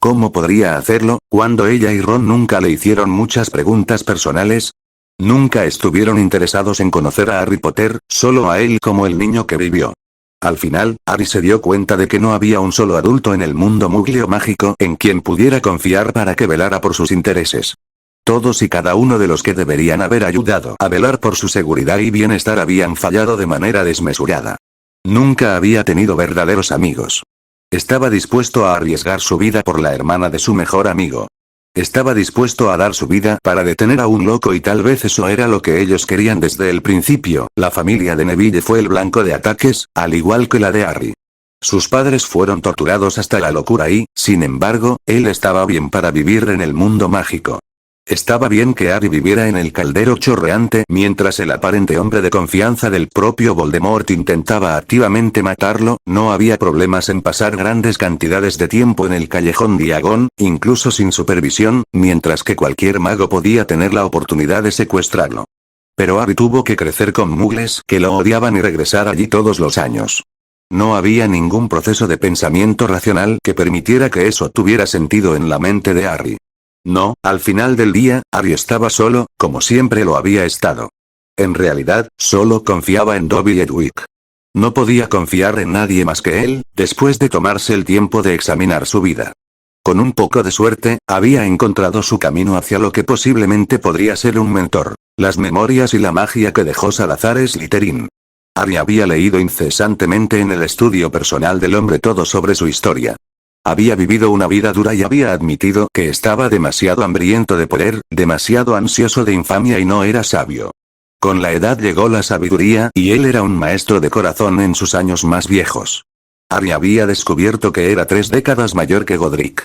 S1: ¿Cómo podría hacerlo, cuando ella y Ron nunca le hicieron muchas preguntas personales? Nunca estuvieron interesados en conocer a Harry Potter, solo a él como el niño que vivió. Al final, Harry se dio cuenta de que no había un solo adulto en el mundo muglio mágico en quien pudiera confiar para que velara por sus intereses. Todos y cada uno de los que deberían haber ayudado a velar por su seguridad y bienestar habían fallado de manera desmesurada. Nunca había tenido verdaderos amigos. Estaba dispuesto a arriesgar su vida por la hermana de su mejor amigo. Estaba dispuesto a dar su vida para detener a un loco y tal vez eso era lo que ellos querían desde el principio. La familia de Neville fue el blanco de ataques, al igual que la de Harry. Sus padres fueron torturados hasta la locura y, sin embargo, él estaba bien para vivir en el mundo mágico. Estaba bien que Harry viviera en el caldero chorreante mientras el aparente hombre de confianza del propio Voldemort intentaba activamente matarlo, no había problemas en pasar grandes cantidades de tiempo en el callejón Diagon, incluso sin supervisión, mientras que cualquier mago podía tener la oportunidad de secuestrarlo. Pero Harry tuvo que crecer con mugles que lo odiaban y regresar allí todos los años. No había ningún proceso de pensamiento racional que permitiera que eso tuviera sentido en la mente de Harry. No, al final del día, Harry estaba solo, como siempre lo había estado. En realidad, solo confiaba en Dobby y Hedwig. No podía confiar en nadie más que él, después de tomarse el tiempo de examinar su vida. Con un poco de suerte, había encontrado su camino hacia lo que posiblemente podría ser un mentor, las memorias y la magia que dejó Salazar Slytherin. Harry había leído incesantemente en el estudio personal del hombre todo sobre su historia. Había vivido una vida dura y había admitido que estaba demasiado hambriento de poder, demasiado ansioso de infamia y no era sabio. Con la edad llegó la sabiduría y él era un maestro de corazón en sus años más viejos. Harry había descubierto que era 3 décadas mayor que Godric.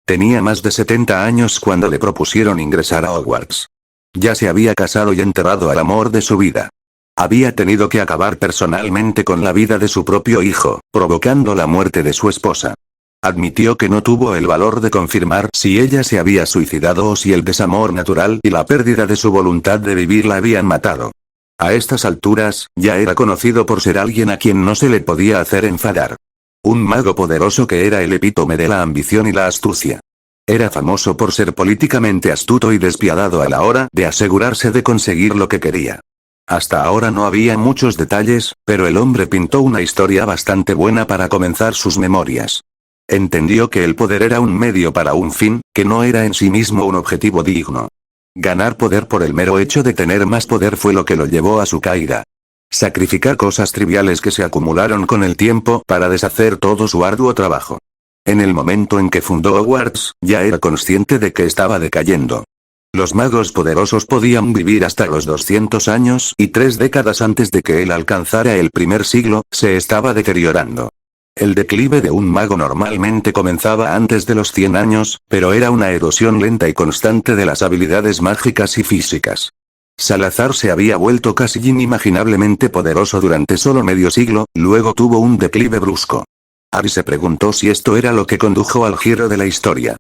S1: Tenía más de 70 años cuando le propusieron ingresar a Hogwarts. Ya se había casado y enterrado al amor de su vida. Había tenido que acabar personalmente con la vida de su propio hijo, provocando la muerte de su esposa. Admitió que no tuvo el valor de confirmar si ella se había suicidado o si el desamor natural y la pérdida de su voluntad de vivir la habían matado. A estas alturas, ya era conocido por ser alguien a quien no se le podía hacer enfadar. Un mago poderoso que era el epítome de la ambición y la astucia. Era famoso por ser políticamente astuto y despiadado a la hora de asegurarse de conseguir lo que quería. Hasta ahora no había muchos detalles, pero el hombre pintó una historia bastante buena para comenzar sus memorias. Entendió que el poder era un medio para un fin, que no era en sí mismo un objetivo digno. Ganar poder por el mero hecho de tener más poder fue lo que lo llevó a su caída. Sacrificar cosas triviales que se acumularon con el tiempo para deshacer todo su arduo trabajo. En el momento en que fundó Hogwarts, ya era consciente de que estaba decayendo. Los magos poderosos podían vivir hasta los 200 años y 3 décadas antes de que él alcanzara el primer siglo, se estaba deteriorando. El declive de un mago normalmente comenzaba antes de los 100 años, pero era una erosión lenta y constante de las habilidades mágicas y físicas. Salazar se había vuelto casi inimaginablemente poderoso durante solo medio siglo, luego tuvo un declive brusco. Harry se preguntó si esto era lo que condujo al giro de la historia.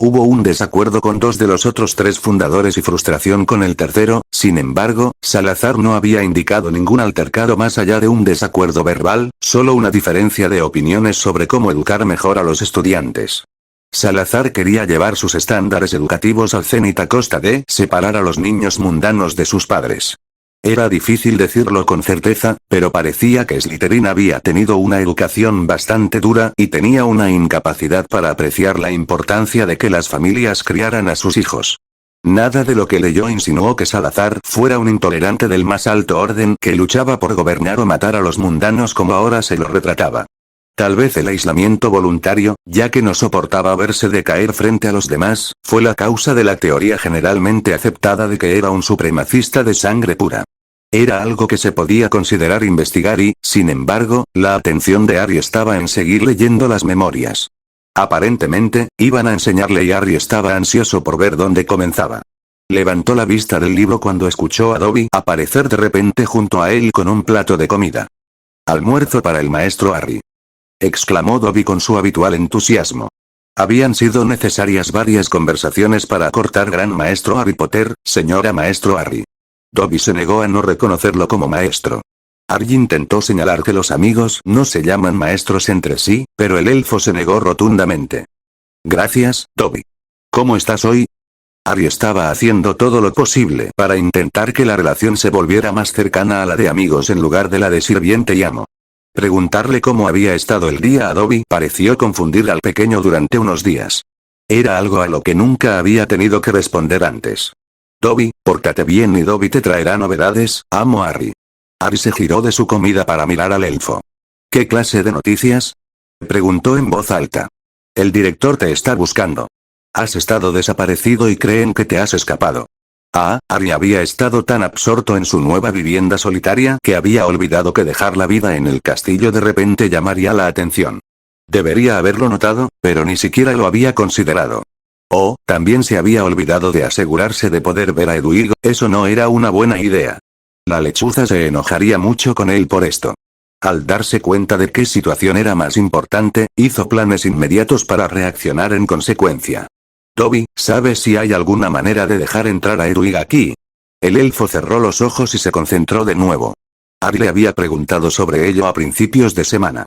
S1: Hubo un desacuerdo con 2 de los otros 3 fundadores y frustración con el tercero, sin embargo, Salazar no había indicado ningún altercado más allá de un desacuerdo verbal, solo una diferencia de opiniones sobre cómo educar mejor a los estudiantes. Salazar quería llevar sus estándares educativos al cenit a costa de separar a los niños mundanos de sus padres. Era difícil decirlo con certeza, pero parecía que Slytherin había tenido una educación bastante dura y tenía una incapacidad para apreciar la importancia de que las familias criaran a sus hijos. Nada de lo que leyó insinuó que Salazar fuera un intolerante del más alto orden que luchaba por gobernar o matar a los mundanos como ahora se lo retrataba. Tal vez el aislamiento voluntario, ya que no soportaba verse decaer frente a los demás, fue la causa de la teoría generalmente aceptada de que era un supremacista de sangre pura. Era algo que se podía considerar investigar y, sin embargo, la atención de Harry estaba en seguir leyendo las memorias. Aparentemente, iban a enseñarle y Harry estaba ansioso por ver dónde comenzaba. Levantó la vista del libro cuando escuchó a Dobby aparecer de repente junto a él con un plato de comida. «Almuerzo para el maestro Harry», exclamó Dobby con su habitual entusiasmo. Habían sido necesarias varias conversaciones para acortar gran maestro Harry Potter, señora maestro Harry. Dobby se negó a no reconocerlo como maestro. Harry intentó señalar que los amigos no se llaman maestros entre sí, pero el elfo se negó rotundamente. «Gracias, Dobby. ¿Cómo estás hoy?» Harry estaba haciendo todo lo posible para intentar que la relación se volviera más cercana a la de amigos en lugar de la de sirviente y amo. Preguntarle cómo había estado el día a Dobby pareció confundir al pequeño durante unos días. Era algo a lo que nunca había tenido que responder antes. «Dobby, pórtate bien y Dobby te traerá novedades, amo Harry». Harry se giró de su comida para mirar al elfo. «¿Qué clase de noticias?», preguntó en voz alta. «El director te está buscando. Has estado desaparecido y creen que te has escapado». Harry había estado tan absorto en su nueva vivienda solitaria que había olvidado que dejar la vida en el castillo de repente llamaría la atención. Debería haberlo notado, pero ni siquiera lo había considerado. También se había olvidado de asegurarse de poder ver a Edwige, eso no era una buena idea. La lechuza se enojaría mucho con él por esto. Al darse cuenta de qué situación era más importante, hizo planes inmediatos para reaccionar en consecuencia. «Dobby, ¿sabes si hay alguna manera de dejar entrar a Edwige aquí?» El elfo cerró los ojos y se concentró de nuevo. Harry le había preguntado sobre ello a principios de semana.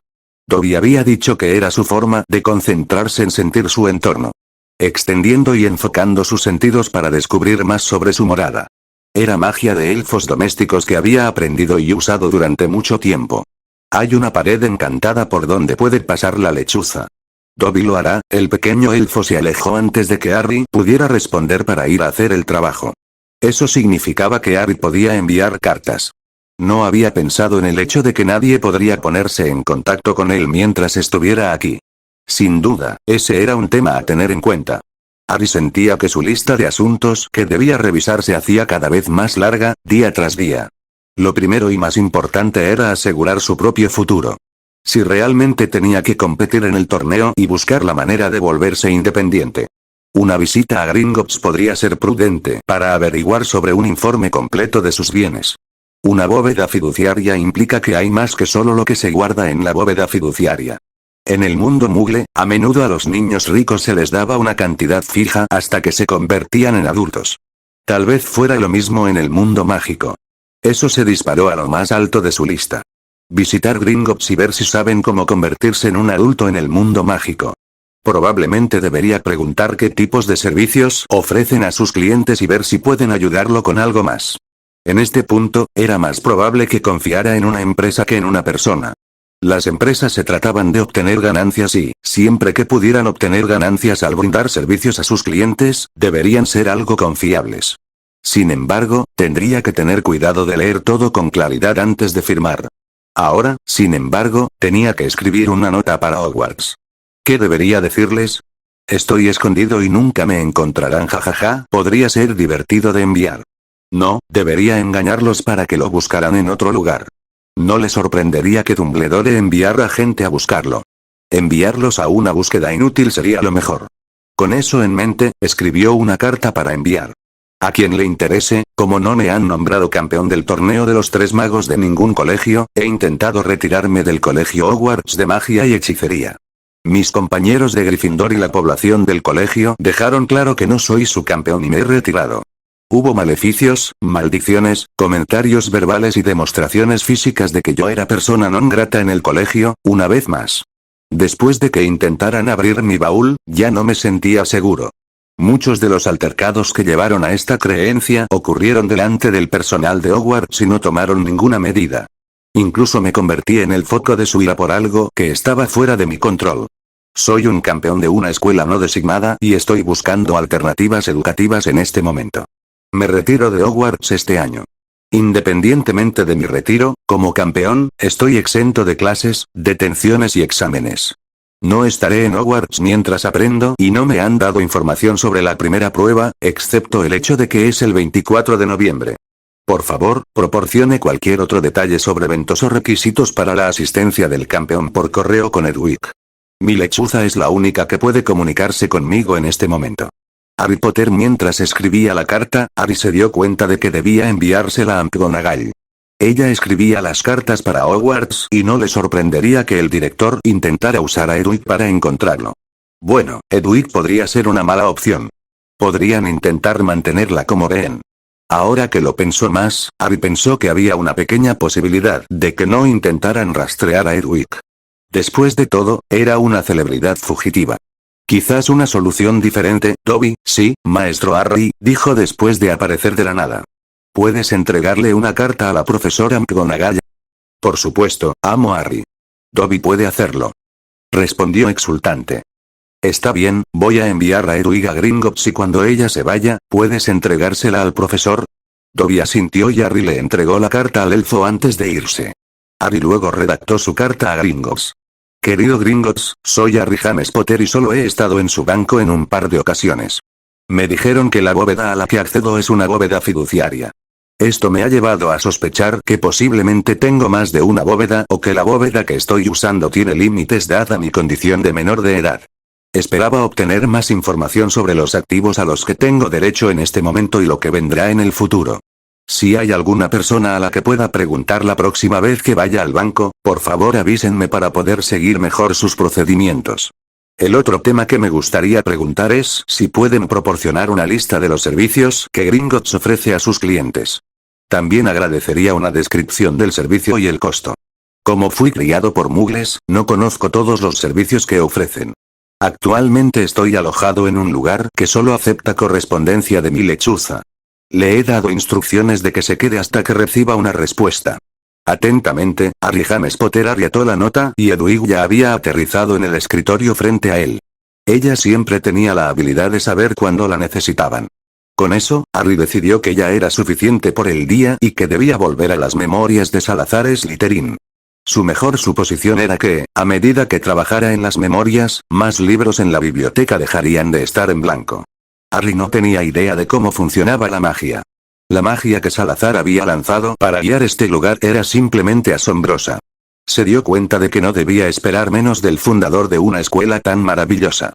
S1: Dobby había dicho que era su forma de concentrarse en sentir su entorno. Extendiendo y enfocando sus sentidos para descubrir más sobre su morada. Era magia de elfos domésticos que había aprendido y usado durante mucho tiempo. Hay una pared encantada por donde puede pasar la lechuza. Dobby lo hará. El pequeño elfo se alejó antes de que Harry pudiera responder para ir a hacer el trabajo. Eso significaba que Harry podía enviar cartas. No había pensado en el hecho de que nadie podría ponerse en contacto con él mientras estuviera aquí. Sin duda, ese era un tema a tener en cuenta. Harry sentía que su lista de asuntos que debía revisar se hacía cada vez más larga, día tras día. Lo primero y más importante era asegurar su propio futuro. Si realmente tenía que competir en el torneo y buscar la manera de volverse independiente. Una visita a Gringotts podría ser prudente para averiguar sobre un informe completo de sus bienes. Una bóveda fiduciaria implica que hay más que solo lo que se guarda en la bóveda fiduciaria. En el mundo Mugle, a menudo a los niños ricos se les daba una cantidad fija hasta que se convertían en adultos. Tal vez fuera lo mismo en el mundo mágico. Eso se disparó a lo más alto de su lista. Visitar Gringotts y ver si saben cómo convertirse en un adulto en el mundo mágico. Probablemente debería preguntar qué tipos de servicios ofrecen a sus clientes y ver si pueden ayudarlo con algo más. En este punto, era más probable que confiara en una empresa que en una persona. Las empresas se trataban de obtener ganancias y, siempre que pudieran obtener ganancias al brindar servicios a sus clientes, deberían ser algo confiables. Sin embargo, tendría que tener cuidado de leer todo con claridad antes de firmar. Ahora, sin embargo, tenía que escribir una nota para Hogwarts. ¿Qué debería decirles? Estoy escondido y nunca me encontrarán, jajaja, podría ser divertido de enviar. No, debería engañarlos para que lo buscaran en otro lugar. No le sorprendería que Dumbledore enviara gente a buscarlo. Enviarlos a una búsqueda inútil sería lo mejor. Con eso en mente, escribió una carta para enviar. A quien le interese, como no me han nombrado campeón del torneo de los 3 magos de ningún colegio, he intentado retirarme del colegio Hogwarts de magia y hechicería. Mis compañeros de Gryffindor y la población del colegio dejaron claro que no soy su campeón y me he retirado. Hubo maleficios, maldiciones, comentarios verbales y demostraciones físicas de que yo era persona non grata en el colegio, una vez más. Después de que intentaran abrir mi baúl, ya no me sentía seguro. Muchos de los altercados que llevaron a esta creencia ocurrieron delante del personal de Hogwarts y no tomaron ninguna medida. Incluso me convertí en el foco de su ira por algo que estaba fuera de mi control. Soy un campeón de una escuela no designada y estoy buscando alternativas educativas en este momento. Me retiro de Hogwarts este año. Independientemente de mi retiro, como campeón, estoy exento de clases, detenciones y exámenes. No estaré en Hogwarts mientras aprendo y no me han dado información sobre la primera prueba, excepto el hecho de que es el 24 de noviembre. Por favor, proporcione cualquier otro detalle sobre eventos o requisitos para la asistencia del campeón por correo con Hedwig. Mi lechuza es la única que puede comunicarse conmigo en este momento. Harry Potter. Mientras escribía la carta, Harry se dio cuenta de que debía enviársela a McGonagall. Ella escribía las cartas para Hogwarts y no le sorprendería que el director intentara usar a Hedwig para encontrarlo. Bueno, Hedwig podría ser una mala opción. Podrían intentar mantenerla como rehén. Ahora que lo pensó más, Harry pensó que había una pequeña posibilidad de que no intentaran rastrear a Hedwig. Después de todo, era una celebridad fugitiva. Quizás una solución diferente. Dobby, sí, maestro Harry, dijo después de aparecer de la nada. ¿Puedes entregarle una carta a la profesora McGonagall? Por supuesto, amo a Harry. Dobby puede hacerlo. Respondió exultante. Está bien, voy a enviar a Hedwig a Gringotts y cuando ella se vaya, ¿puedes entregársela al profesor? Dobby asintió y Harry le entregó la carta al elfo antes de irse. Harry luego redactó su carta a Gringotts. Querido Gringotts, soy Harry James Potter y solo he estado en su banco en un par de ocasiones. Me dijeron que la bóveda a la que accedo es una bóveda fiduciaria. Esto me ha llevado a sospechar que posiblemente tengo más de una bóveda o que la bóveda que estoy usando tiene límites dada mi condición de menor de edad. Esperaba obtener más información sobre los activos a los que tengo derecho en este momento y lo que vendrá en el futuro. Si hay alguna persona a la que pueda preguntar la próxima vez que vaya al banco, por favor avísenme para poder seguir mejor sus procedimientos. El otro tema que me gustaría preguntar es si pueden proporcionar una lista de los servicios que Gringotts ofrece a sus clientes. También agradecería una descripción del servicio y el costo. Como fui criado por muggles, no conozco todos los servicios que ofrecen. Actualmente estoy alojado en un lugar que solo acepta correspondencia de mi lechuza. Le he dado instrucciones de que se quede hasta que reciba una respuesta. Atentamente, Harry James Potter arrietó la nota y Hedwig ya había aterrizado en el escritorio frente a él. Ella siempre tenía la habilidad de saber cuándo la necesitaban. Con eso, Harry decidió que ya era suficiente por el día y que debía volver a las memorias de Salazar Slytherin. Su mejor suposición era que, a medida que trabajara en las memorias, más libros en la biblioteca dejarían de estar en blanco. Harry no tenía idea de cómo funcionaba la magia. La magia que Salazar había lanzado para guiar este lugar era simplemente asombrosa. Se dio cuenta de que no debía esperar menos del fundador de una escuela tan maravillosa.